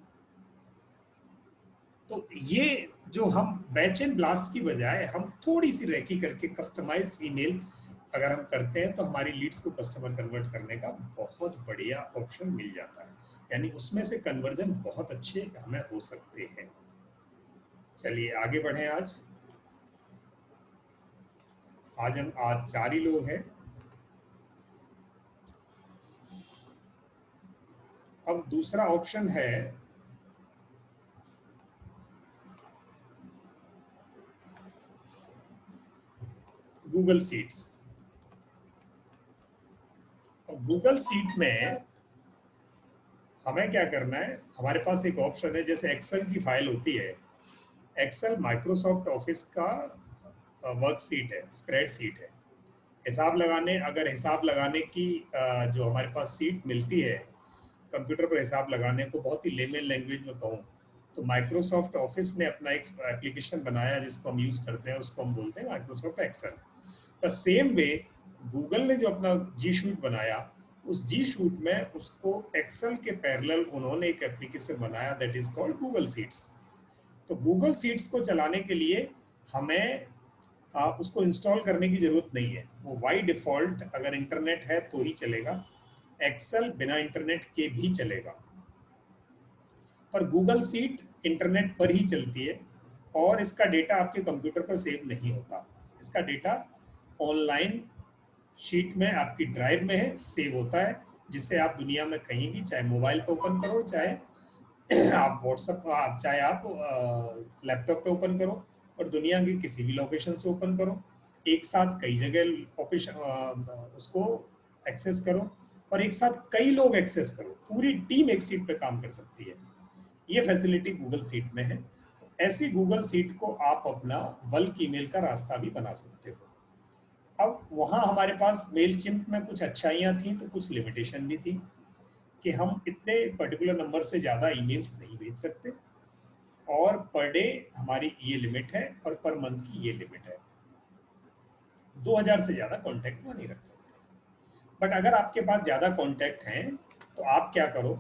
तो ये जो हम बैच एंड ब्लास्ट की बजाय हम थोड़ी सी रेकी करके कस्टमाइज्ड ईमेल अगर हम करते हैं तो हमारी लीड्स को कस्टमर कन्वर्ट करने का बहुत बढ़िया ऑप्शन मिल जाता है, यानी उसमें से कन्वर्जन बहुत अच्छे हमें हो सकते हैं। चलिए आगे बढ़े। आज हम 4 ही लोग हैं। अब दूसरा ऑप्शन है गूगल सीट्स। गूगल सीट में हमें क्या करना है, हमारे पास एक ऑप्शन है, जैसे एक्सेल की फाइल होती है, एक्सेल माइक्रोसॉफ्ट ऑफिस का वर्क सीट है, स्प्रेड सीट है। हिसाब लगाने, अगर हिसाब लगाने की जो हमारे पास सीट मिलती है कंप्यूटर पर हिसाब लगाने को, बहुत ही लेमन लैंग्वेज में कहूँ तो माइक्रोसॉफ्ट ऑफिस ने अपना एक एप्लीकेशन बनाया जिसको हम यूज करते हैं, उसको हम बोलते हैं Microsoft Excel. The same way Google ने जो अपना जी शूट बनाया, उस जी शूट में उसको एक्सेल के पैरेलल उन्होंने एक एप्लीकेशन बनाया that is called Google seats. तो गूगल सीट्स को चलाने के लिए हमें उसको इंस्टॉल करने की जरूरत नहीं है, वो बाई डिफॉल्ट अगर इंटरनेट है तो ही चलेगा, एक्सेल बिना इंटरनेट के भी चलेगा। पर गूगल सीट इंटरनेट पर ही चलती है और इसका डेटा आपके कंप्यूटर पर सेव नहीं होता, इसका डेटा ऑनलाइन शीट में आपकी ड्राइव में है, सेव होता है, जिसे आप दुनिया में कहीं भी, चाहे मोबाइल पे ओपन करो, चाहे आप व्हाट्सएप, चाहे आप लैपटॉप पे ओपन करो और दुनिया की किसी भी लोकेशन से ओपन करो, एक साथ कई जगह उसको एक्सेस करो और एक साथ कई लोग एक्सेस करो, पूरी टीम एक सीट पे काम कर सकती है। ये फैसिलिटी गूगल सीट में है। ऐसी गूगल सीट को आप अपना बल्क ईमेल का रास्ता भी बना सकते हो। अब वहाँ हमारे पास मेलचिम्प में कुछ अच्छाइयाँ थी तो कुछ लिमिटेशन भी थी कि हम इतने पर्टिकुलर नंबर से ज़्यादा ईमेल्स नहीं भेज सकते और पर डे हमारी ये लिमिट है और पर मंथ की ये लिमिट है, 2000 से ज़्यादा कॉन्टैक्ट में नहीं रख सकते। बट अगर आपके पास ज़्यादा कॉन्टैक्ट हैं तो आप क्या करो,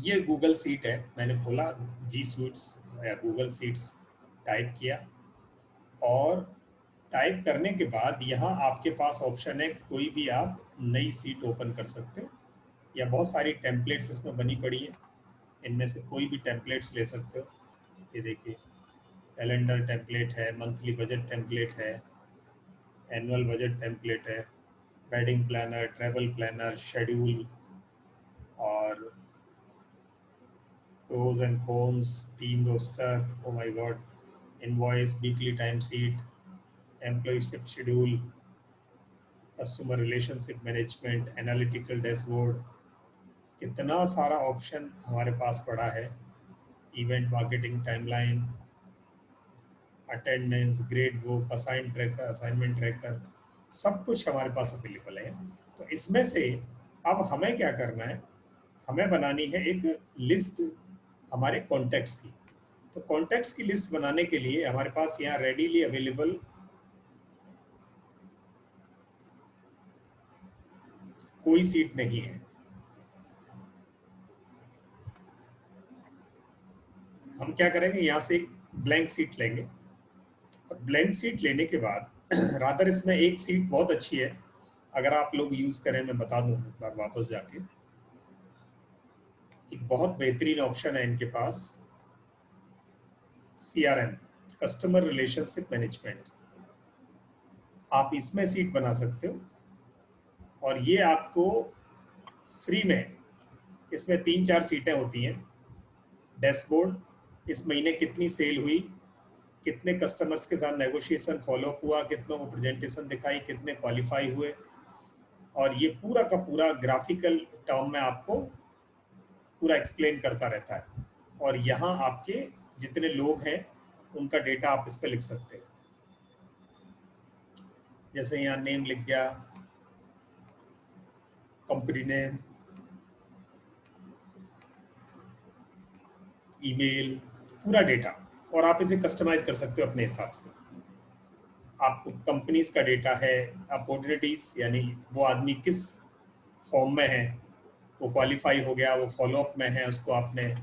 ये गूगल सीट है, मैंने खोला जी स्वीट्स या गूगल सीट्स टाइप किया, और टाइप करने के बाद यहाँ आपके पास ऑप्शन है कोई भी आप नई सीट ओपन कर सकते हो, या बहुत सारी टेम्पलेट्स इसमें बनी पड़ी है, इनमें से कोई भी टेम्पलेट्स ले सकते हो। ये देखिए कैलेंडर टेम्पलेट है, मंथली बजट टेम्पलेट है, एनुअल बजट टेम्पलेट है, wedding planner, travel planner, schedule, और pros and cons, team roster, oh my god, invoice, weekly time sheet, employee shift schedule, customer relationship management, analytical dashboard, कितना सारा option हमारे पास पड़ा है, event marketing timeline, attendance, grade book, assign tracker, assignment tracker, सब कुछ हमारे पास available है। तो इसमें से अब हमें क्या करना है, हमें बनानी है एक लिस्ट हमारे कॉन्टैक्ट्स की। तो कॉन्टैक्ट्स की लिस्ट बनाने के लिए हमारे पास यहाँ रेडीली अवेलेबल कोई सीट नहीं है। हम क्या करेंगे, यहाँ से एक ब्लैंक सीट लेंगे, और ब्लैंक सीट लेने के बाद रादर इसमें एक सीट बहुत अच्छी है, अगर आप लोग यूज करें, मैं बता दूं एक बार वापस जाके, एक बहुत बेहतरीन ऑप्शन है इनके पास, CRM, कस्टमर रिलेशनशिप मैनेजमेंट। आप इसमें सीट बना सकते हो, और ये आपको फ्री में, इसमें 3-4 सीटें होती हैं। डैशबोर्ड, इस महीने कितनी सेल हुई, कितने कस्टमर्स के साथ नेगोशिएशन फॉलोअप हुआ, कितनों को प्रेजेंटेशन दिखाई, कितने क्वालिफाई हुए, और ये पूरा का पूरा ग्राफिकल टर्म में आपको पूरा एक्सप्लेन करता रहता है। और यहाँ आपके जितने लोग हैं उनका डेटा आप इस पर लिख सकते हैं। जैसे यहाँ नेम लिख गया, कंपनी नेम, ईमेल, पूरा डेटा, और आप इसे कस्टमाइज कर सकते हो अपने हिसाब से। आपको कंपनीज का डेटा है, अपॉर्चुनिटीज यानी वो आदमी किस फॉर्म में है, वो क्वालिफाई हो गया, वो फॉलोअप में है, उसको आपने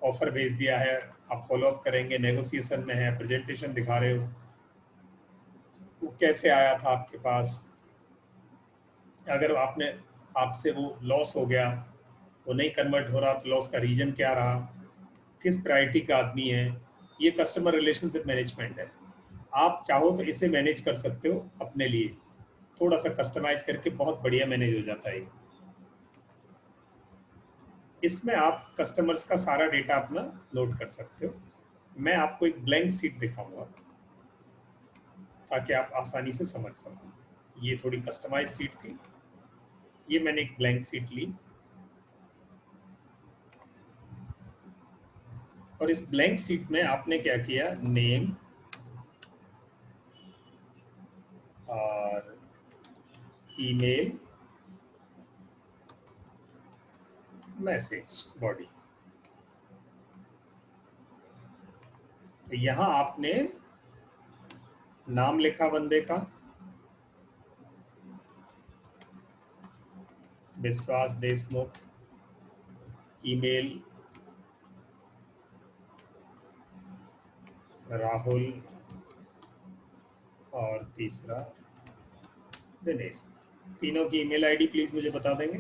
ऑफर भेज दिया है, आप फॉलोअप करेंगे, नेगोशिएशन में है, प्रेजेंटेशन दिखा रहे हो, वो कैसे आया था आपके पास, अगर आपने आपसे वो लॉस हो गया, वो नहीं कन्वर्ट हो रहा, तो लॉस का रीजन क्या रहा, किस प्रायोरिटी का आदमी है, ये कस्टमर रिलेशनशिप मैनेजमेंट है। आप चाहो तो इसे मैनेज कर सकते हो अपने लिए, थोड़ा सा कस्टमाइज करके बहुत बढ़िया मैनेज हो जाता है। इसमें आप कस्टमर्स का सारा डेटा अपना नोट कर सकते हो। मैं आपको एक ब्लैंक सीट दिखाऊंगा ताकि आप आसानी से समझ सको। ये थोड़ी कस्टमाइज सीट थी, ये मैंने एक ब्लैंक सीट ली, और इस ब्लैंक सीट में आपने क्या किया, नेम और ईमेल, मैसेज, बॉडी। तो यहाँ आपने नाम लिखा बंदे का, विश्वास देशमुख, ईमेल राहुल, और तीसरा दिनेश। तीनों की ईमेल आईडी प्लीज मुझे बता देंगे।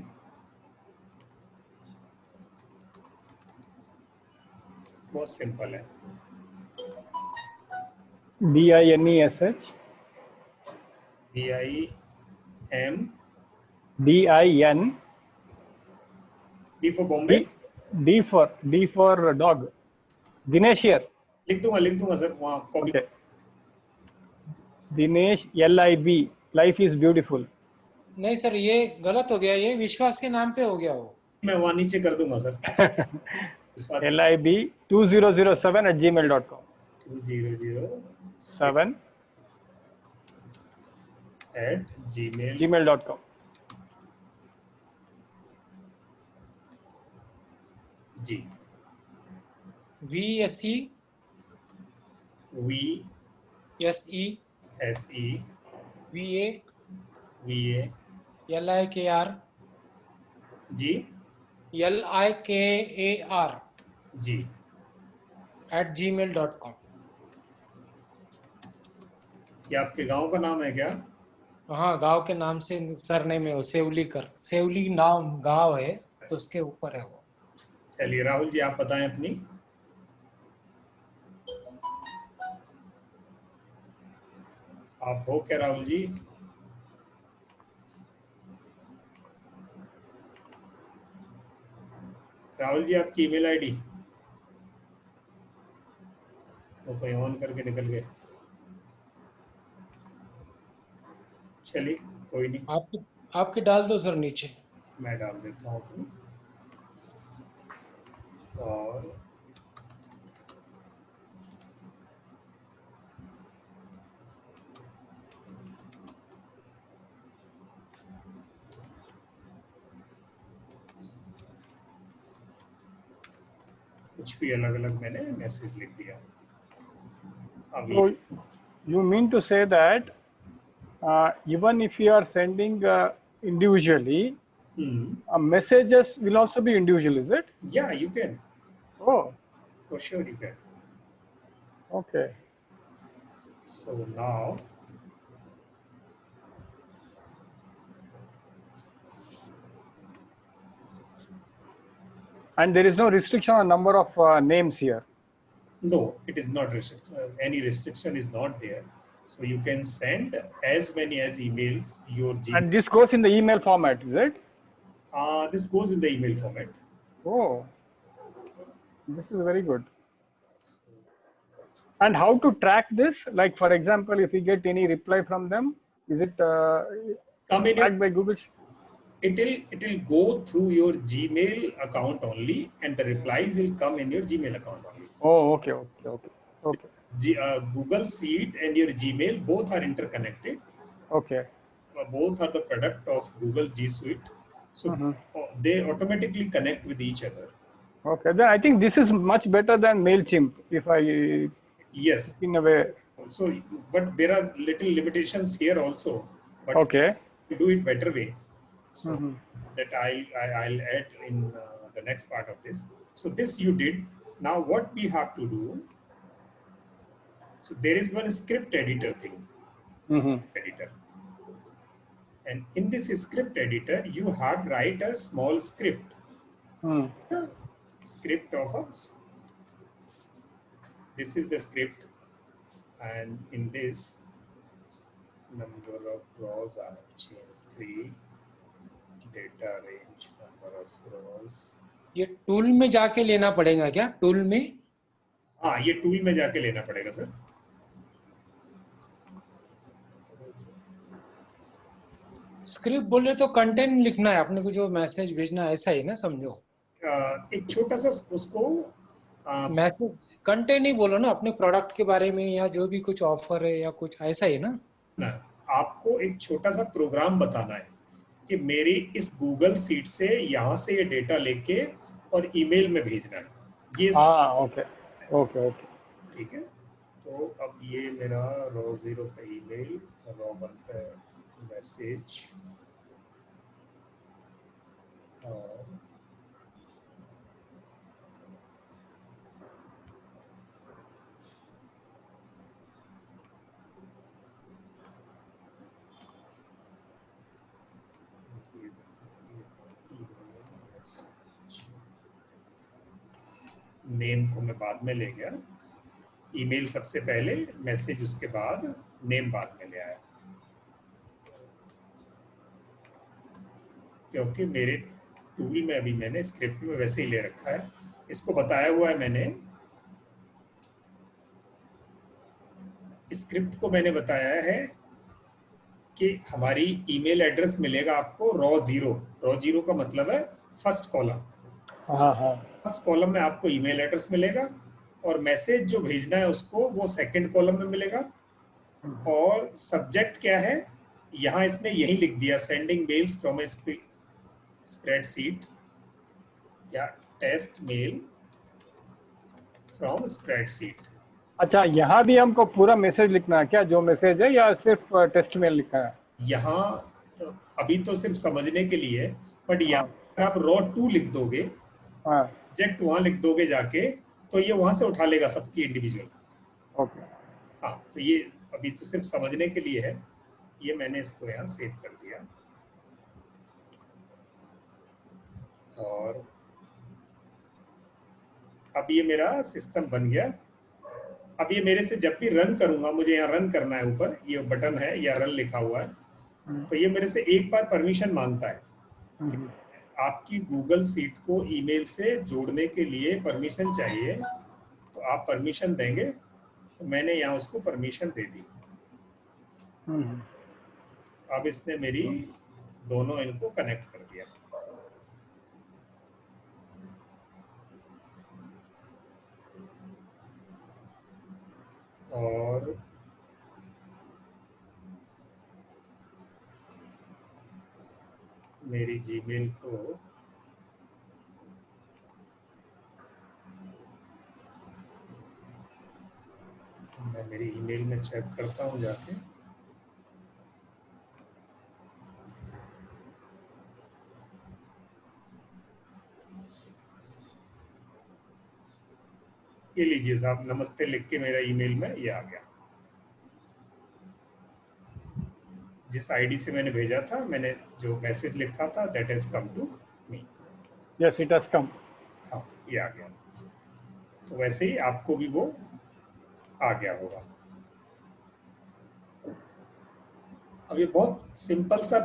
बहुत सिंपल है,
DINESH
BIM,
DIN
B for Bombay,
D for dog, Dinesh here.
लिख दूंगा सर, वहाँ copy.
Okay. Dinesh, LIB, life is beautiful.
नहीं सर, ये गलत हो गया, ये विश्वास के नाम पे हो गया वो।
मैं वहाँ नीचे कर दूंगा सर।
LIB 2007@gmail.com.
2007
gmail.com.
जी।
VSE SE VA
VA
LIKR
जी
LIKAR
जी।
@gmail.com।
ये आपके गांव का नाम है क्या?
हाँ, गांव के नाम से सरनेम है वो, सेवलीकर, सेवली नाम गांव है, उसके ऊपर है वो।
चलिए राहुल जी, आप बताएं अपनी। आप हो क्या राहुल जी? राहुल जी, आपकी ईमेल आईडी? वो कोई ऑन करके निकल गए। चलिए कोई नहीं,
आपके डाल दो सर नीचे।
मैं डाल देता हूँ अपनी। और कुछ भी अलग अलग मैंने मैसेज लिख दिया। अब
So you mean to say that even if you are sending individually, messages will also be individual, is it?
yeah, you can,
Oh,
for sure you can.
okay.
So now
And there is no restriction on number of names here.
no, it is not any restriction is not there. So you can send as many as emails your Gmail.
And this goes in the email format, is it?
This goes in the email format.
Oh, this is very good. And how to track this? Like, for example, if we get any reply from them, is it
Come in
tracked by Google?
it will go through your Gmail account only, and the replies will come in your Gmail account only.
Oh, okay.
Google Sheet and your Gmail both are interconnected.
Okay.
Both are the product of Google G Suite, so they automatically connect with each other.
Okay, then I think this is much better than MailChimp, if I,
Yes.
in a way.
So, but there are little limitations here also. But
Okay.
to do it better way, so that I'll add in the next part of this. So this you did. Now what we have to do? So there is one script editor thing. Script editor. And in this script editor, you have to write a small script. Script of us. This is the script, and in this number of rows I have changed 3. Data range, number of rows.
ये tool में जाके लेना पड़ेगा क्या? Tool में?
हाँ, ये tool में जाके लेना पड़ेगा सर।
स्क्रिप्ट बोल रहे तो कंटेंट लिखना है अपने को, जो मैसेज भेजना है, ऐसा ही ना समझो?
एक छोटा सा उसको
मैसेज कंटेंट नहीं बोलो ना, अपने प्रोडक्ट के बारे में या जो भी कुछ ऑफर है या कुछ ऐसा ही ना?
आपको एक छोटा सा प्रोग्राम बताना है कि मेरी इस गूगल सीट से यहाँ से ये डेटा लेके और ईमेल में भेजना है। ये
ओके
ठीक है। तो अब ये मेरा रो 0 पे ईमेल, रो 1 पे मैसेज, और नेम को मैं बाद में ले गया, ईमेल सबसे पहले, मैसेज उसके बाद, नेम बाद में ले आया, क्योंकि मेरे टूल में अभी मैंने स्क्रिप्ट में वैसे ही ले रखा है। इसको बताया हुआ है मैंने, स्क्रिप्ट को मैंने बताया है कि हमारी ईमेल एड्रेस मिलेगा आपको रो 0। रो 0 का मतलब है फर्स्ट कॉलम। फर्स्ट कॉलम में आपको ईमेल एड्रेस मिलेगा, और मैसेज जो भेजना है उसको वो सेकंड कॉलम में मिलेगा। और सब्जेक्ट क्या है, यहाँ इसने यही लिख दिया, sending mails from a spreadsheet या टेस्ट मेल फ्रॉम स्प्रेडशीट।
अच्छा, यहाँ भी हमको पूरा मैसेज लिखना है क्या, जो मैसेज है, या सिर्फ टेस्ट मेल लिखना है?
यहाँ अभी तो सिर्फ समझने के लिए, बट यहाँ आप रॉ 2 लिख दोगे,
हाँ
सब्जेक्ट वहां लिख दोगे जाके, तो ये वहां से उठा लेगा सबकी इंडिविजुअल।
ओके।
हाँ, तो ये अभी तो सिर्फ समझने के लिए है, ये मैंने इसको यहाँ सेव कर दिया। और अब ये मेरा सिस्टम बन गया। अब ये मेरे से जब भी रन करूंगा, मुझे यहाँ रन करना है, ऊपर ये बटन है या रन लिखा हुआ है, तो ये मेरे से एक बार परमिशन मांगता है। आपकी गूगल सीट को ईमेल से जोड़ने के लिए परमिशन चाहिए, तो आप परमिशन देंगे, तो मैंने यहाँ उसको परमिशन दे दी। अब इसने मेरी दोनों इनको कनेक्ट कर दिया। और मेरी जीमेल को मैं मेरी ईमेल में चेक करता हूँ जाके। ये लीजिए साहब, नमस्ते लिख के मेरा ईमेल में ये आ गया। जिस आईडी से मैंने भेजा था, मैंने जो मैसेज लिखा था, that has come to me.
Yes, it has come.
हाँ, ये आ गया। तो वैसे ही आपको भी वो आ गया होगा। अब ये बहुत सिंपल सा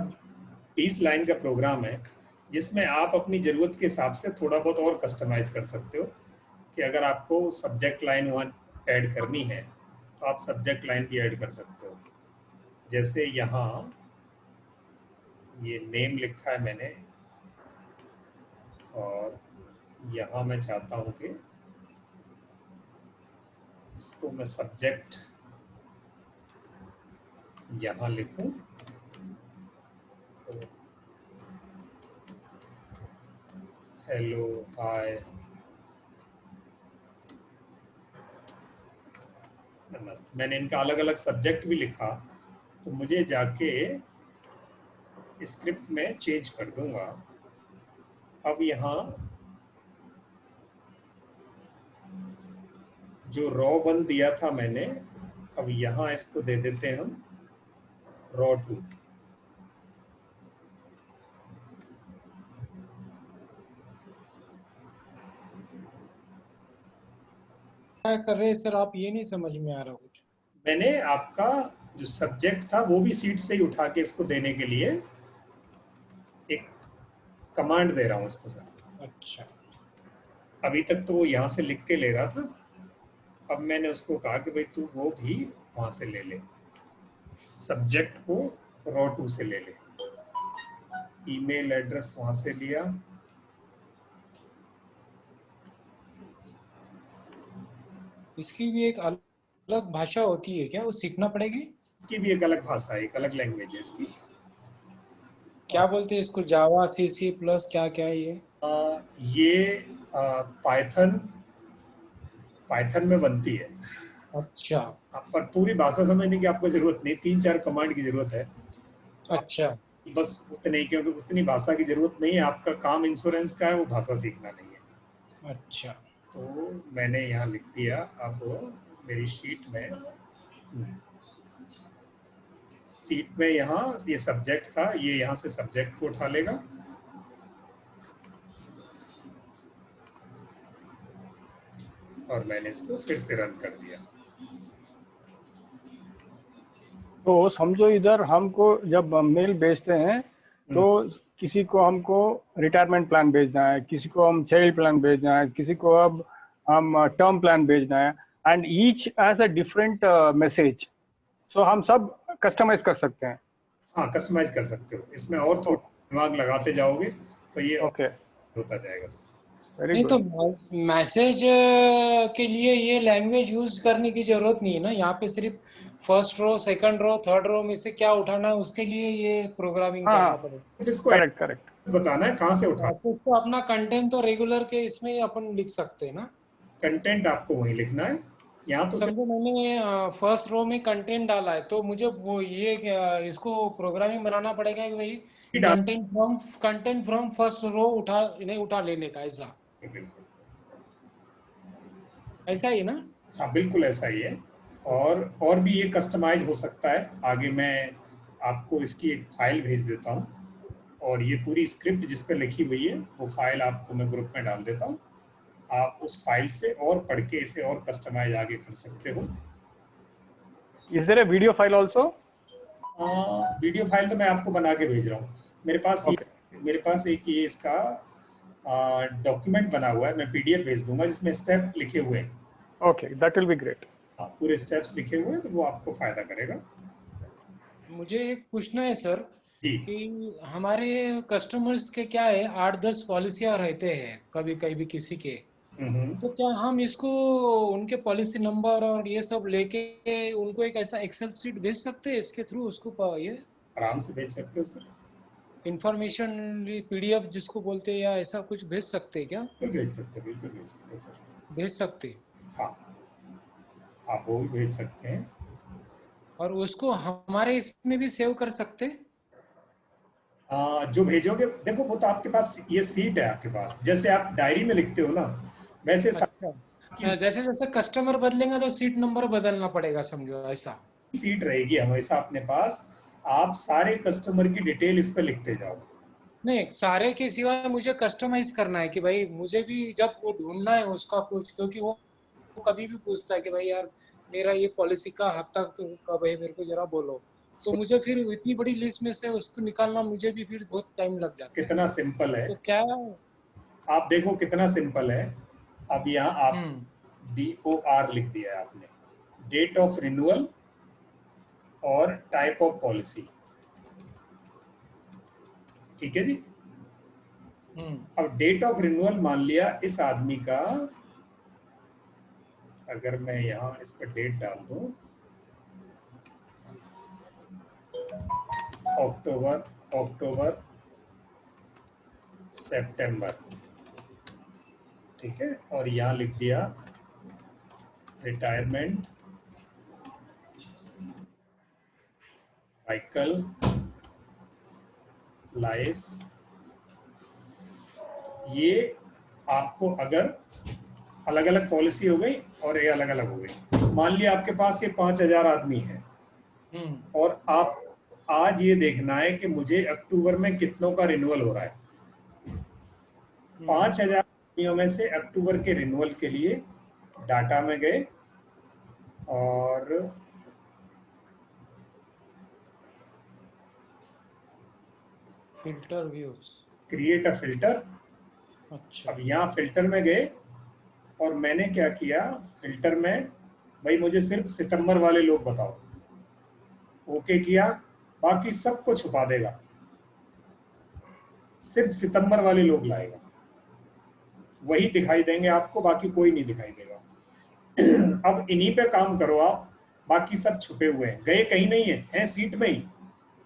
20 लाइन का प्रोग्राम है, जिसमें आप अपनी ज़रूरत के हिसाब से थोड़ा बहुत और कस्टमाइज कर सकते हो। कि अगर आपको सब्जेक्ट लाइन वहाँ ऐड करनी है, तो आप सब्जेक्ट लाइन भी ऐड कर सकते हो। जैसे यहाँ ये नेम लिखा है मैंने, और यहाँ मैं चाहता हूँ कि इसको मैं सब्जेक्ट यहाँ लिखूं। तो हेलो, हाय, नमस्ते। मैंने इनका अलग अलग सब्जेक्ट भी लिखा, तो मुझे जाके स्क्रिप्ट में चेंज कर दूंगा। अब यहाँ जो रॉ 1 दिया था मैंने, अब यहाँ इसको दे देते हैं हम रॉ 2।
क्या कर रहे हैं सर आप, ये नहीं समझ में आ रहा कुछ।
मैंने आपका जो सब्जेक्ट था वो भी सीट से ही उठा के इसको देने के लिए एक कमांड दे रहा हूँ इसको सर।
अच्छा,
अभी तक तो वो यहाँ से लिख के ले रहा था, अब मैंने उसको कहा कि भाई तू वो भी वहाँ से ले ले, सब्जेक्ट को रॉ 2 से ले ले। ईमेल एड्रेस वहाँ से लिया,
इसकी भी एक अलग भाषा होती है क्या, वो सीखना पड़ेगी?
इसकी भी एक अलग भाषा है, एक अलग लैंग्वेज है इसकी।
क्या बोलते हैं इसको, जावा, सी प्लस, क्या क्या है ये?
ये पाइथन में बनती है।
अच्छा
पर पूरी भाषा समझने की आपको जरूरत नहीं, 3-4 कमांड की जरूरत है
अच्छा
बस, उतने, क्योंकि उतनी भाषा की जरूरत नहीं है। आपका काम इंश्योरेंस का है, वो भाषा सीखना नहीं है।
अच्छा,
तो मैंने यहाँ लिख दिया। अब मेरी सीट में यहाँ ये सब्जेक्ट था, ये यहाँ से सब्जेक्ट को उठा लेगा। और मैंने इसको फिर से रन कर दिया।
तो समझो इधर हमको जब मेल भेजते हैं, तो किसी को हमको रिटायरमेंट प्लान भेजना है, किसी को हम चाइल्ड प्लान भेजना है, किसी को अब हम टर्म प्लान भेजना है, and each has a different message. So हम सब कस्टमाइज कर सकते हैं।
हाँ, कस्टमाइज कर सकते हो इसमें, और थोड़ा दिमाग लगाते जाओगे तो ये
ओके,
होता जाएगा।
वेरी
नहीं तो
गुड।
मैसेज के लिए ये लैंग्वेज यूज करने की जरूरत नहीं है ना, यहाँ पे सिर्फ first row, second row, third row में से क्या उठाना है उसके लिए ये प्रोग्रामिंग करना
हाँ,
पड़ेगा।
इसको
करेक्ट करेक्ट।
बताना है कहाँ से उठा।
तो अपना कंटेंट तो रेगुलर के इसमें ही अपन लिख सकते हैं ना।
कंटेंट आपको वहीं लिखना है, यहाँ तो
समझो मैंने फर्स्ट रो में कंटेंट डाला है, तो मुझे वो ये इसको प्रोग्रामिंग बनाना पड़ेगा कि भाई
डाल
कंटेंट फ्रॉम फर्स्ट रो उठा लेने का, ऐसा
बिल्कुल,
ऐसा ही ना?
हाँ बिल्कुल ऐसा ही है। और भी ये कस्टमाइज हो सकता है। आगे मैं आपको इसकी एक फाइल भेज देता हूँ, और ये पूरी स्क्रिप्ट जिस पे लिखी हुई है वो फाइल आपको मैं ग्रुप में डाल देता हूँ। आप उस फाइल से और पढ़ के इसे और कस्टमाइज आगे कर सकते हो।
Is there a video file also?
Video file तो मैं आपको बना के भेज रहा हूँ।
Okay.
मेरे पास एक ये इसका डॉक्यूमेंट बना हुआ है, मैं पीडीएफ भेज दूंगा जिसमें स्टेप लिखे हुए हैं।
Okay, that will be great.
पूरे स्टेप्स लिखे हुए हैं, तो वो आपको फायदा करेगा।
मुझे एक पूछना है सर
जी।
कि हमारे कस्टमर्स के क्या है, 8-10 पॉलिसियां रहते हैं कभी कभी किसी के, तो क्या हम इसको उनके पॉलिसी नंबर और ये सब लेके उनको एक ऐसा एक्सेल शीट भेज सकते हैं इसके थ्रू, उसको ये
आराम से भेज सकते हो सर।
इंफॉर्मेशन पीडीएफ जिसको बोलते हैं, या ऐसा कुछ भेज सकते हैं क्या?
बिल्कुल भेज सकते हो, बिल्कुल भेज सकते हो सर।
भेज सकते हैं।
हाँ, आप वो भी भेज सकते हैं।
और उसको हमारे इसमें भी सेव कर सकते हैं?
जो भेजोगे, देखो वो तो आपके पास ये सीट है, आपके पास जैसे आप डायरी में लिखते हो ना, वैसे
अच्छा, जैसे जैसे कस्टमर बदलेगा तो सीट नंबर बदलना पड़ेगा, समझो ऐसा?
सीट रहेगी हमेशा अपने पास। आप सारे कस्टमर की डिटेल इस पर लिखते जाओ।
नहीं, सारे के सिवा मुझे कस्टमाइज करना है कि भाई मुझे भी जब वो ढूंढना है उसका कुछ, क्योंकि वो कभी भी पूछता है कि भाई यार मेरा ये पॉलिसी का हफ्ता तो कब है, मेरे को जरा बोलो, तो मुझे फिर इतनी बड़ी लिस्ट में से उसको निकालना मुझे भी फिर बहुत टाइम लग जाता है।
कितना सिंपल है,
तो क्या?
आप देखो कितना सिंपल है। अब यहाँ आप
हम्म
DOR लिख दिया है आपने, डेट ऑफ रिन्यूअल और टाइप ऑफ पॉलिसी। ठीक है जी। अब डेट ऑफ रिन्यूअल मान लिया इस आदमी का, अगर मैं यहाँ इस पर डेट डाल दूं, अक्टूबर सितंबर, ठीक है, और यहाँ लिख दिया रिटायरमेंट साइकिल लाइफ। ये आपको अगर अलग अलग पॉलिसी हो गई और ये अलग अलग हो गई, मान लिया आपके पास ये 5,000 आदमी है, और आप आज ये देखना है कि मुझे अक्टूबर में कितनों का रिन्यूअल हो रहा है। 5,000 आदमियों में से अक्टूबर के रिन्यूअल के लिए डाटा में गए और
filter views,
create a filter.
अच्छा,
अब यहाँ फिल्टर में गए और मैंने क्या किया, फिल्टर में भाई मुझे सिर्फ सितंबर वाले लोग बताओ, ओके किया, बाकी सबको छुपा देगा, सिर्फ सितंबर वाले लोग लाएगा, वही दिखाई देंगे आपको, बाकी कोई नहीं दिखाई देगा। अब इन्हीं पे काम करो आप, बाकी सब छुपे हुए हैं, गए कहीं नहीं है सीट में ही,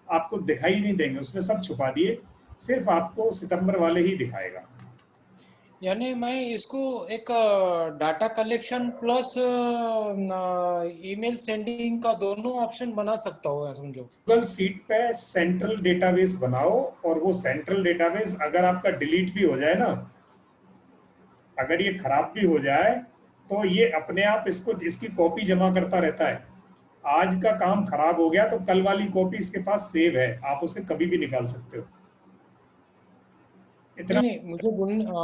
आपको दिखाई नहीं देंगे, उसने सब छुपा दिए, सिर्फ आपको सितंबर वाले ही दिखाएगा।
यानी मैं इसको एक data collection plus email sending का दोनों ऑप्शन बना सकता हूँ, समझो।
गूगल सीट पे सेंट्रल डेटाबेस बनाओ, और वो सेंट्रल डेटाबेस अगर आपका डिलीट भी हो जाए ना, अगर ये खराब भी हो जाए, तो ये अपने आप इसकी कॉपी जमा करता रहता है। आज का काम खराब हो गया तो कल वाली कॉपी इसके पास सेव है, आप उसे कभी भी निकाल सकते हो। इतना
नहीं,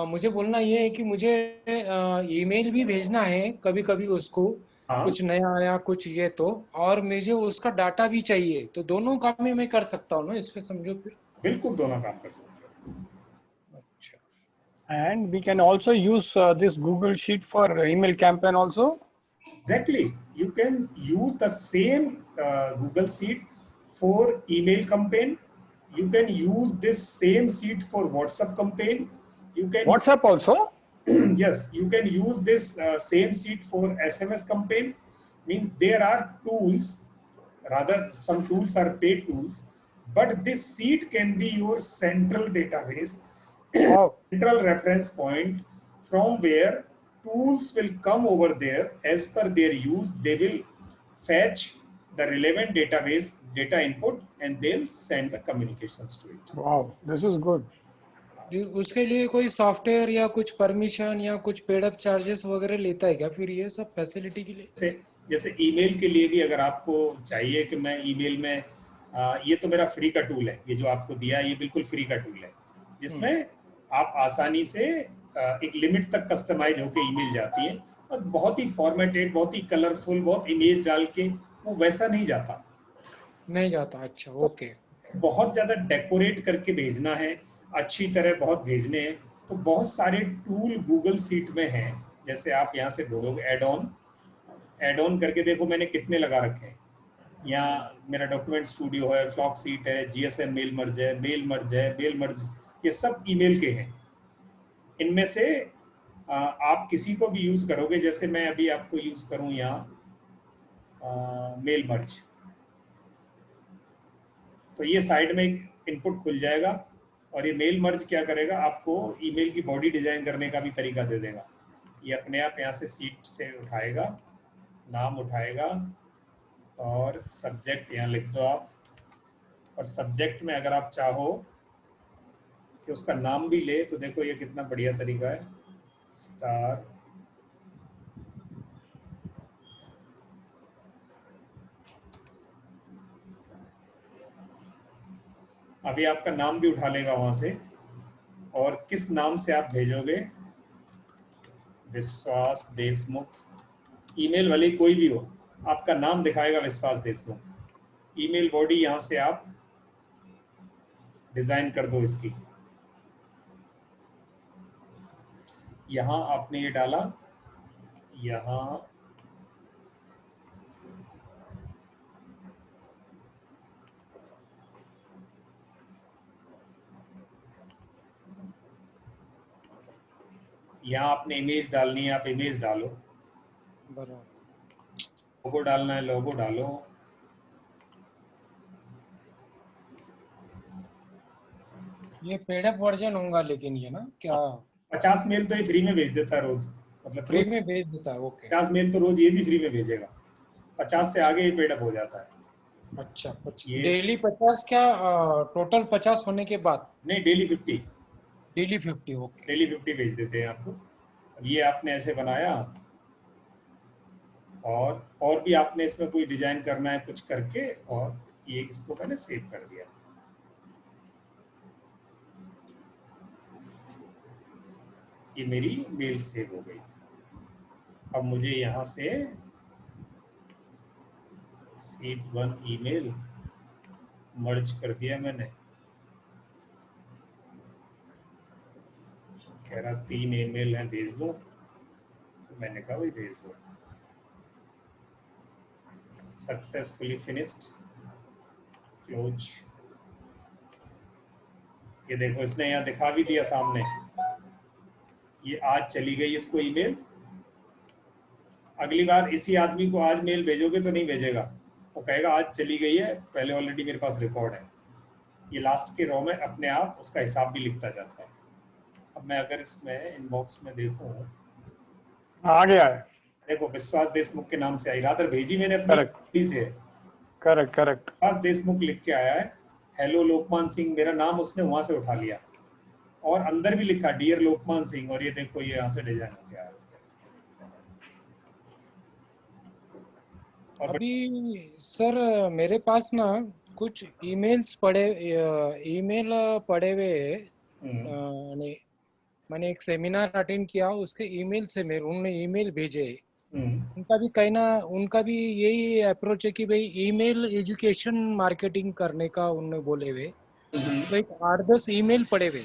मुझे बोलना ये है कि मुझे ईमेल भी भेजना है कभी कभी उसको,
हाँ
कुछ नया आया कुछ ये तो, और मुझे उसका डाटा भी चाहिए, तो दोनों काम में मैं कर सकता हूँ ना इसमें, समझो फिर?
बिल्कुल दोनों काम कर सकते हो।
अच्छा,
And we can also use this Google Sheet for email campaign also.
Exactly, you can use the same Google Sheet for email campaign. You can use this same sheet for WhatsApp campaign. You can
WhatsApp also.
yes, you can use this same sheet for SMS campaign. Means there are tools, rather some tools are paid tools, but this sheet can be your central database,
Wow.
central reference point from where tools will come over there as per their use. They will fetch the relevant database data input and they'll send the communications to it.
Wow, this is good.
उसके लिए कोई software या कुछ permission या कुछ paid up charges वगैरह लेता है क्या फिर ये सब फैसिलिटी के लिए?
जैसे ईमेल के लिए भी अगर आपको चाहिए कि मैं ईमेल में ये तो मेरा फ्री का टूल है, ये जो आपको दिया है ये बिल्कुल फ्री का टूल है जिसमें आप आसानी से एक लिमिट तक कस्टमाइज होकर ईमेल जाती है और बहुत ही फॉर्मेटेड, बहुत ही कलरफुल, बहुत इमेज डाल के वो वैसा नहीं जाता।
अच्छा, ओके।
बहुत ज्यादा डेकोरेट करके भेजना है, अच्छी तरह बहुत भेजने हैं, तो बहुत सारे टूल गूगल सीट में हैं। जैसे आप यहाँ से ढूंढोगे एड ऑन करके देखो मैंने कितने लगा रखे हैं। यहाँ मेरा डॉक्यूमेंट स्टूडियो है, फ्लॉक सीट है, जीएसएम मेल मर्ज है, मेल मर्ज, ये सब ईमेल के हैं। इनमें से आप किसी को भी यूज करोगे, जैसे मैं अभी आपको यूज करूं यहाँ मेल मर्ज, तो ये साइड में एक इनपुट खुल जाएगा और ये मेल मर्ज क्या करेगा, आपको ईमेल की बॉडी डिजाइन करने का भी तरीका दे देगा। ये अपने आप यहाँ से सीट से उठाएगा, नाम उठाएगा और सब्जेक्ट यहाँ लिख दो आप। और सब्जेक्ट में अगर आप चाहो कि उसका नाम भी ले तो देखो ये कितना बढ़िया तरीका है, स्टार अभी आपका नाम भी उठा लेगा वहां से, और किस नाम से आप भेजोगे, विश्वास देशमुख, ईमेल वाली कोई भी हो, आपका नाम दिखाएगा विश्वास देशमुख। ईमेल बॉडी यहां से आप डिजाइन कर दो इसकी। यहां आपने ये डाला, यहां आपने इमेज डालनी है, आप इमेज डालो, लोगो डालना है लोगो डालो,
ये पेड अप वर्जन होगा लेकिन ये ना क्या
50 मेल तो ये फ्री में भेज देता है रोज, मतलब
फ्री में भेज देता है? ओके,
50 मेल तो रोज ये भी फ्री में भेजेगा, 50 से आगे ये पेड अप हो जाता है।
अच्छा, डेली 50 क्या टोटल 50 होने के बाद?
नहीं, डेली 50,
डेली 50, ओके।
डेली 50 भेज देते हैं आपको। ये आपने ऐसे बनाया और भी आपने इसमें कोई डिजाइन करना है कुछ करके, और ये इसको मैंने सेव कर दिया। ये मेरी मेल सेव हो गई। अब मुझे यहाँ से सीट 1 ईमेल मर्ज कर दिया मैंने, कह रहा 3 ईमेल हैं भेज दो, तो मैंने कहा भाई भेज दो। Successfully finished, close. ये देखो इसने यहाँ दिखा भी दिया सामने, ये आज चली गई इसको ईमेल। अगली बार इसी आदमी को आज मेल भेजोगे तो नहीं भेजेगा, वो कहेगा आज चली गई है, पहले ऑलरेडी मेरे पास रिकॉर्ड है। ये लास्ट के रो में अपने आप उसका हिसाब भी लिखता जाता है। अब मैं अगर इसमें इनबॉक्स में देखूं,
आ गया है,
देखो विश्वास देशमुख के नाम से आई, रादर भेजी मैंने अपनी से,
करेक्ट
विश्वास देशमुख लिख के आया है, हेलो लोकमान सिंह, मेरा नाम उसने वहां से उठा लिया और अंदर भी लिखा डियर लोकमान सिंह, और ये देखो ये यहाँ से डिजाइन हो गया है।
अभी सर मेरे पास ना कुछ ईमेल पड़े हुए, मैंने एक सेमिनार अटेंड किया, उसके ईमेल से मेरे उन्होंने ईमेल भेजे। उनका भी यही अप्रोच है कि भाई ईमेल एजुकेशन मार्केटिंग करने का उन्होंने बोले हुए, तो एक 8-10 ईमेल पड़े हुए।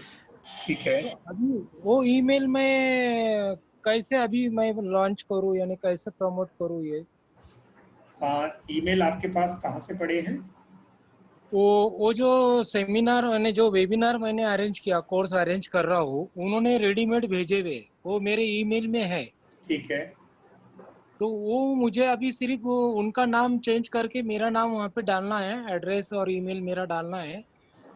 ठीक है,
तो अभी वो ईमेल में कैसे अभी मैं लॉन्च करूँ, यानी कैसे प्रमोट करूँ ये?
ईमेल आपके पास कहाँ से पड़े हैं?
वो जो सेमिनार मैंने जो वेबिनार मैंने अरेंज किया, कोर्स अरेंज कर रहा हूँ, उन्होंने रेडीमेड भेजे हुए, वो मेरे ईमेल में है।
ठीक है,
तो वो मुझे अभी सिर्फ वो उनका नाम चेंज करके मेरा नाम वहाँ पे डालना है, एड्रेस और ईमेल मेरा डालना है,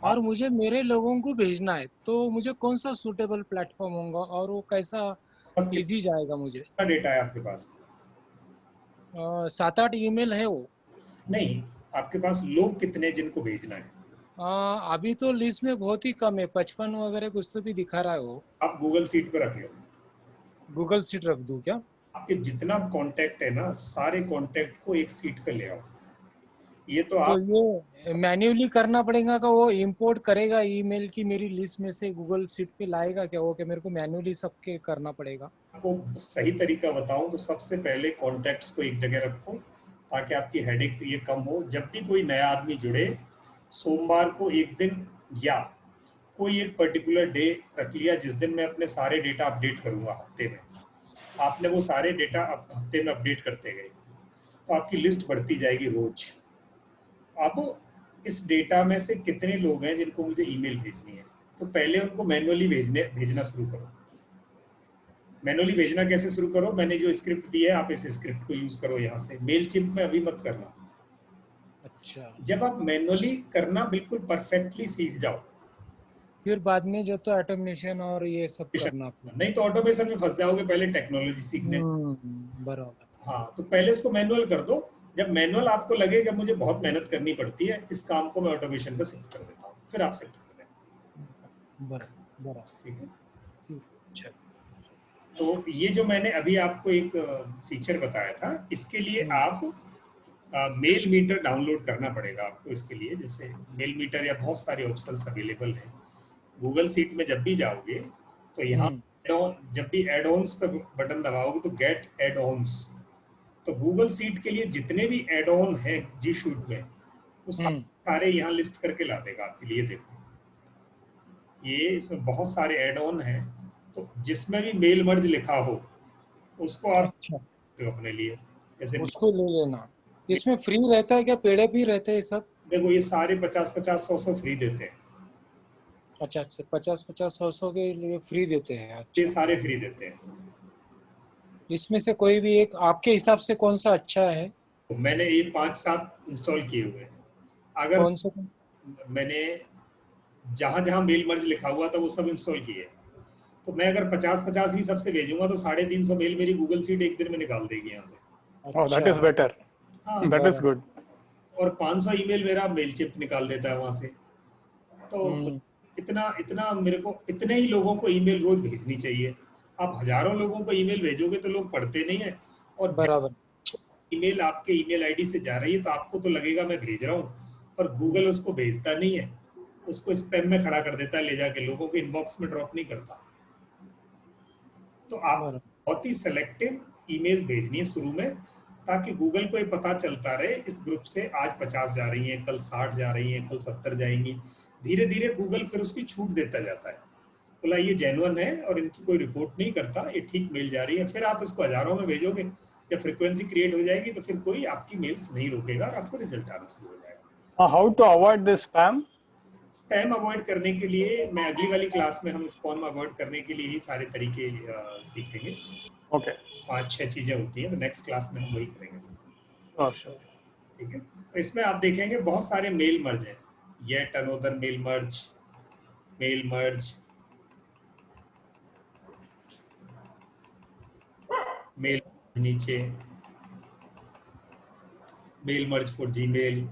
और मुझे मेरे लोगों को भेजना है। तो मुझे कौन सा सूटेबल प्लेटफॉर्म होगा और वो कैसा
बस
इजी जाएगा मुझे।
कितना डेटा है आपके पास?
7-8 ईमेल है वो।
नहीं, आपके पास लोग कितने जिनको भेजना है?
अभी तो लिस्ट में बहुत ही कम है, 55 वगैरह कुछ तो भी दिखा रहा है वो।
आप गूगल सीट पे रख लो।
गूगल सीट रख दूं क्या?
आपके जितना कांटेक्ट है ना, सारे कांटेक्ट को एक सीट पे ले आओ। ये तो
तो
आप
ये मैन्युअली करना पड़ेगा का वो इंपोर्ट करेगा ईमेल की मेरी लिस्ट में से गूगल सीट पे लाएगा क्या वो, कि मेरे को मैन्युअली सबके करना पड़ेगा?
आपको सही तरीका बताऊं तो सबसे पहले कॉन्टैक्ट्स को एक जगह रखो, ताकि आपकी हेडेक ये कम हो। जब भी कोई नया आदमी जुड़े, सोमवार को एक दिन या कोई एक पर्टिकुलर डे रख लिया जिस दिन मैं अपने सारे डेटा अपडेट करूंगा हफ्ते में। आपने वो सारे डेटा हफ्ते में अपडेट करते गए तो आपकी लिस्ट बढ़ती जाएगी रोज। अब इस डेटा में से कितने लोग हैं जिनको मुझे ईमेल भेजनी है, तो पहले उनको मैन्युअली भेजना शुरू करो। मैनुअली भेजना कैसे शुरू करो? मैंने जो स्क्रिप्ट दी है आप इस स्क्रिप्ट को यूज करो। यहाँ से मेल चिप में अभी मत करना।
अच्छा,
जब आप मैनुअली करना बिल्कुल परफेक्टली सीख जाओ,
फिर बाद में जो तो ऑटोमेशन और ये सब करना फिर।
नहीं तो ऑटोमेशन में फंस जाओगे पहले टेक्नोलॉजी सीखने।
बराबर।
हाँ, तो पहले इसको मैनुअल कर दो। जब मैनुअल आपको लगेगा मुझे बहुत मेहनत करनी पड़ती है, इस काम को मैं ऑटोमेशन पे शिफ्ट कर देता हूँ, फिर आप शिफ्ट कर दें।
बराबर बराबर।
ठीक है।
ठीक, चल।
तो ये जो मैंने अभी आपको एक फीचर बताया था, इसके लिए आप मेल मीटर डाउनलोड करना पड़ेगा आपको। इसके लिए जैसे मेल मीटर या बहुत सारे ऑप्शंस अवेलेबल हैं गूगल सीट में। जब भी जाओगे तो यहाँ जब भी एड ऑन्स पर बटन दबाओगे तो गेट एड ऑन्स, तो गूगल सीट के लिए जितने भी एड ऑन है जी शूट में, वो सारे यहाँ लिस्ट करके ला देगा आपके लिए। देखो ये इसमें बहुत सारे एड ऑन हैं, तो जिसमें भी मेल मर्ज लिखा हो उसको आप
अच्छा,
तो अपने लिए जैसे
उसको ले लेना। इसमें फ्री रहता है क्या, पेड़ भी रहते हैं सब?
देखो ये सारे 50-50 100-100 फ्री देते हैं।
अच्छा अच्छा, 50-50 100 के लिए फ्री देते हैं।
ये
अच्छा,
सारे फ्री देते हैं।
इसमें से कोई भी एक आपके हिसाब से कौन सा अच्छा है?
तो मैंने ये 5-7 इंस्टॉल किए हुए हैं। अगर
कौन सा?
मैंने जहां जहां मेल मर्ज लिखा हुआ था वो सब इंस्टॉल किए, तो मैं अगर 50-50 भी सबसे भेजूंगा तो 350 मेल मेरी गूगल सीट एक दिन में निकाल देगी यहाँ से।
Oh, that is better.
हाँ,
That is good.
और 500 ईमेल मेरा मेल चिप निकाल देता है वहां से। तो इतना इतना मेरे को इतने ही लोगों को ईमेल रोज भेजनी चाहिए। आप हजारों लोगों को ईमेल भेजोगे तो लोग पढ़ते नहीं है, और
बराबर।
ईमेल आपके ईमेल आईडी से जा रही है तो आपको तो लगेगा मैं भेज रहा हूँ, पर गूगल उसको भेजता नहीं है, उसको स्पैम में खड़ा कर देता है ले जाके, लोगों के इनबॉक्स में ड्रॉप नहीं करता। तो आप बहुत ही सेलेक्टिव ईमेल भेजनी है शुरू में, ताकि गूगल को ये पता चलता रहे इस ग्रुप से आज 50 जा रही हैं, कल 60 जा रही हैं, कल 70 जाएंगी। धीरे धीरे गूगल फिर उसकी छूट देता जाता है, बोला ये जेन्युइन है और इनकी कोई रिपोर्ट नहीं करता, ये ठीक मेल जा रही है। फिर आप इसको हजारों में भेजोगे, जब फ्रीक्वेंसी क्रिएट हो जाएगी तो फिर कोई आपकी मेल्स नहीं रोकेगा और आपको रिजल्ट आना शुरू हो जाएगा।
How to avoid this spam?
Spam avoid करने के लिए मैं अगली वाली क्लास में हम स्पैम अवॉइड करने के लिए ही सारे तरीके सीखेंगे।
Okay.
5-6 चीजें होती हैं, तो नेक्स्ट क्लास में हम वही करेंगे।
Sure.
ठीक है। तो इसमें आप देखेंगे बहुत सारे मेल मर्ज हैं, yet another mail merge, mail नीचे मेल मर्ज फॉर जीमेल,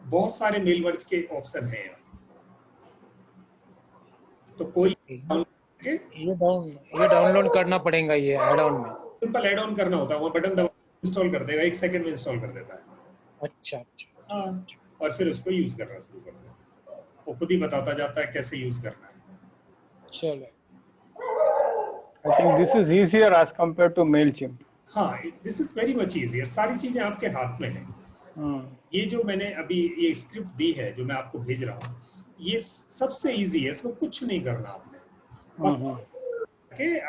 बहुत सारे मेल मर्ज के ऑप्शन हैं। तो कोई
ये डाउनलोड करना पड़ेगा ये ऐड ऑन में?
सिंपल ऐड ऑन करना होता है, वो बटन दबा इंस्टॉल कर देगा, 1 सेकंड में इंस्टॉल कर देता है।
अच्छा अच्छा।
हाँ, और फिर उसको यूज करना शुरू कर देगा, वो खुद ही बताता जाता है कैसे यूज करना है।
चलो,
I think this is easier as compared to MailChimp.
हाँ, this is very much easier, सारी चीजें आपके हाथ में हैं। ये जो मैंने अभी ये स्क्रिप्ट दी है जो मैं आपको भेज रहा हूँ, ये सबसे इजी है, इसको कुछ नहीं करना आपने, बस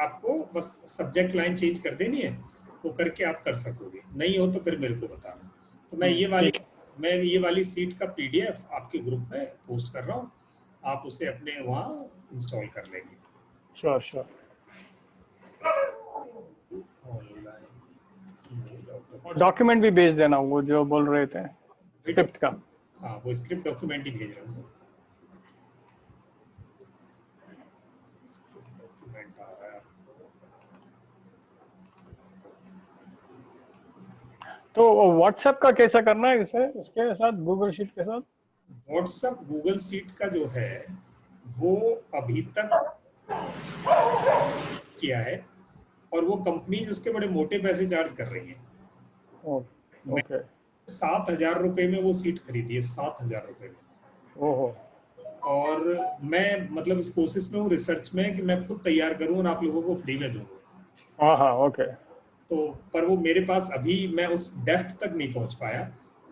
आपको बस सब्जेक्ट लाइन चेंज कर देनी है, वो करके आप कर सकोगे। नहीं हो तो फिर मेरे को बताना। तो मैं ये वाली सीट का पीडीएफ आपके ग्रुप में पोस्ट कर रहा हूँ, आप उसे अपने वहाँ इंस्टॉल कर लेंगे।
Sure. डॉक्यूमेंट भी भेज देना, वो जो बोल रहे थे स्क्रिप्ट का।
हाँ, वो स्क्रिप्ट डॉक्यूमेंट ही भेज रहा हूँ। स्क्रिप्ट डॉक्यूमेंट आ रहा है।
तो व्हाट्सएप का कैसा करना है इसे, इसके साथ गूगल शीट के साथ?
व्हाट्सएप गूगल शीट का जो है वो अभी तक किया है, और वो कंपनीज उसके बड़े मोटे पैसे चार्ज कर रही है।
ओके।
7,000 रुपए में वो सीट खरीदी है, 7,000 रुपए में।
ओहो।
और मैं मतलब इस कोशिश में हूँ, रिसर्च में, कि मैं खुद तैयार करूँ और आप लोगों को फ्री में दूंगा।
हाँ हाँ, ओके।
तो पर वो मेरे पास अभी मैं उस डेप्थ तक नहीं पहुंच पाया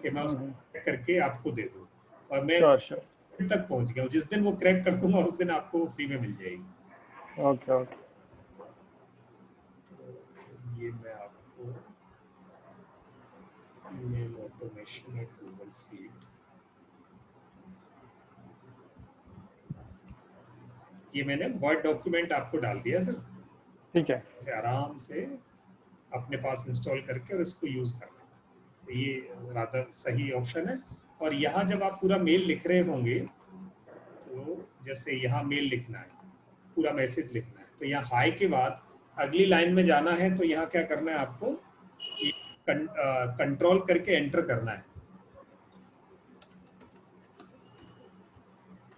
कि मैं उसको क्रैक करके आपको दे दूँ, और मैं
श्योर।
तक पहुंच गया हूँ। जिस दिन वो क्रैक कर दूंगा उस दिन आपको फ्री में मिल जाएगी।
Okay okay.
तो ये मैं आपको ईमेल ऑटोमेशन और गूगल शीट, ये मैंने वर्ड डॉक्यूमेंट आपको डाल दिया सर।
ठीक है।
इसे आराम से अपने पास इंस्टॉल करके और इसको यूज करना, तो ये रादर सही ऑप्शन है। और यहाँ जब आप पूरा मेल लिख रहे होंगे, तो जैसे यहाँ मेल लिखना है, पूरा मैसेज लिखना है, तो यहाँ हाई के बाद अगली लाइन में जाना है, तो यहाँ क्या करना है आपको, कंट्रोल करके एंटर करना है।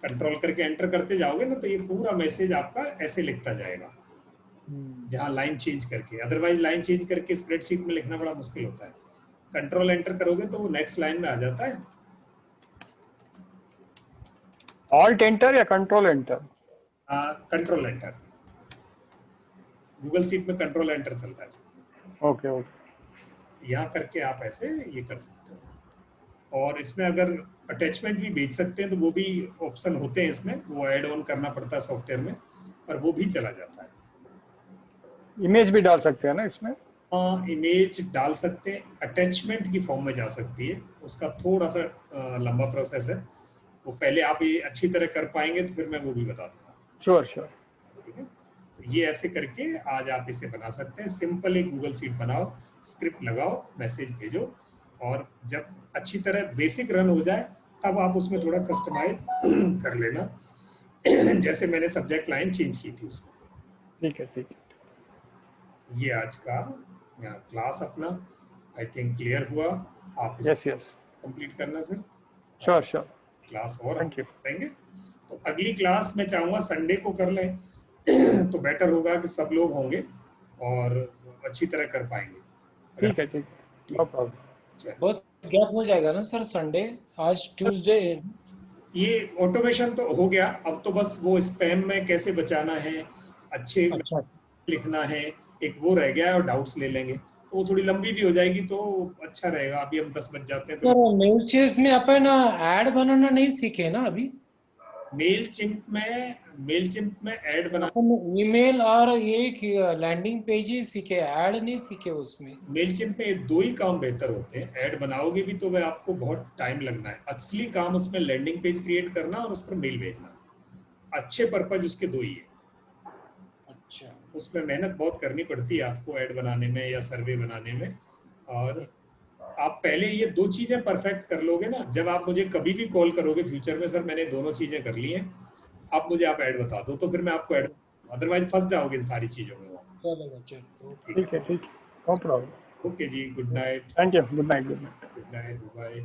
कंट्रोल करके एंटर करते जाओगे ना, तो ये पूरा मैसेज आपका ऐसे लिखता जाएगा, जहाँ लाइन चेंज करके। अदरवाइज लाइन चेंज करके स्प्रेडशीट में लिखना बड़ा मुश्किल होता है। कंट्रोल एंटर करोगे तो वो नेक्स्ट लाइन में आ जाता है।
ऑल्ट एंटर या control enter?
Control enter, Google sheet में कंट्रोल एंटर चलता है।
Okay okay.
यहाँ करके आप ऐसे ये कर सकते हो। और इसमें अगर अटैचमेंट भी भेज सकते हैं तो वो भी ऑप्शन होते हैं इसमें, वो ऐड ऑन करना पड़ता है सॉफ्टवेयर में, और वो भी चला जाता है।
इमेज भी डाल सकते हैं ना इसमें?
इमेज डाल सकते हैं, अटैचमेंट की फॉर्म में जा सकती है, उसका थोड़ा सा लंबा प्रोसेस है, वो पहले आप ये अच्छी तरह कर पाएंगे तो फिर मैं वो भी बता दूंगा।
Sure sure.
ठीक है, तो ये ऐसे करके आज आप इसे बना सकते हैं। सिंपल एक गूगल शीट बनाओ, स्क्रिप्ट लगाओ, मैसेज भेजो, और जब अच्छी तरह बेसिक रन हो जाए तब आप उसमें थोड़ा कस्टमाइज कर लेना, जैसे मैंने सब्जेक्ट लाइन चेंज की थी उसमें।
ठीक है ठीक है।
ये आज का क्लास अपना आई थिंक क्लियर हुआ। आप
यस यस,
कंप्लीट करना सर।
Sure sure.
क्लास और
थैंक यू।
करेंगे, तो अगली क्लास मैं चाहूँगा संडे को कर लें तो बेटर होगा कि सब लोग होंगे और अच्छी तरह कर पाएंगे।
ठीक है ठीक है, नो प्रॉब्लम।
बहुत गैप हो जाएगा ना सर संडे, आज ट्यूसडे।
ये ऑटोमेशन तो हो गया, अब तो बस वो स्पैम में कैसे बचाना है, अच्छे
अच्छा
लिखना है, एक वो रह गया है, और डाउट्स ले लेंगे, तो वो थोड़ी लंबी भी हो जाएगी तो अच्छा रहेगा। अभी हम 10 बज जाते हैं
सर,
तो
मेलचिम्प में अपन ऐड बनाना नहीं सीखे ना अभी।
मेल चिंप में ऐड बना,
अपन ईमेल और एक लैंडिंग पेज ही सीखे, ऐड नहीं सीखे उसमें।
मेल चिंप में दो ही काम बेहतर होते हैं। ऐड बनाओगे भी तो वह आपको बहुत टाइम लगना है, असली काम उसमें लैंडिंग पेज क्रिएट करना और उस पर मेल भेजना। अच्छे पर्पज उसके दो ही है,
अच्छा
उसमें मेहनत बहुत करनी पड़ती है आपको ऐड बनाने में या सर्वे बनाने में। और आप पहले ये दो चीजें परफेक्ट कर लोगे ना, जब आप मुझे कभी भी कॉल करोगे फ्यूचर में, सर मैंने दोनों चीजें कर ली हैं, आप मुझे आप ऐड बता दो, तो फिर मैं आपको ऐड, अदरवाइज फंस जाओगे इन सारी चीजों में।
चलेगा, चलो
ठीक है ठीक है, नो प्रॉब्लम।
ओके जी, good night.
Thank you, good night.
Good night, bye.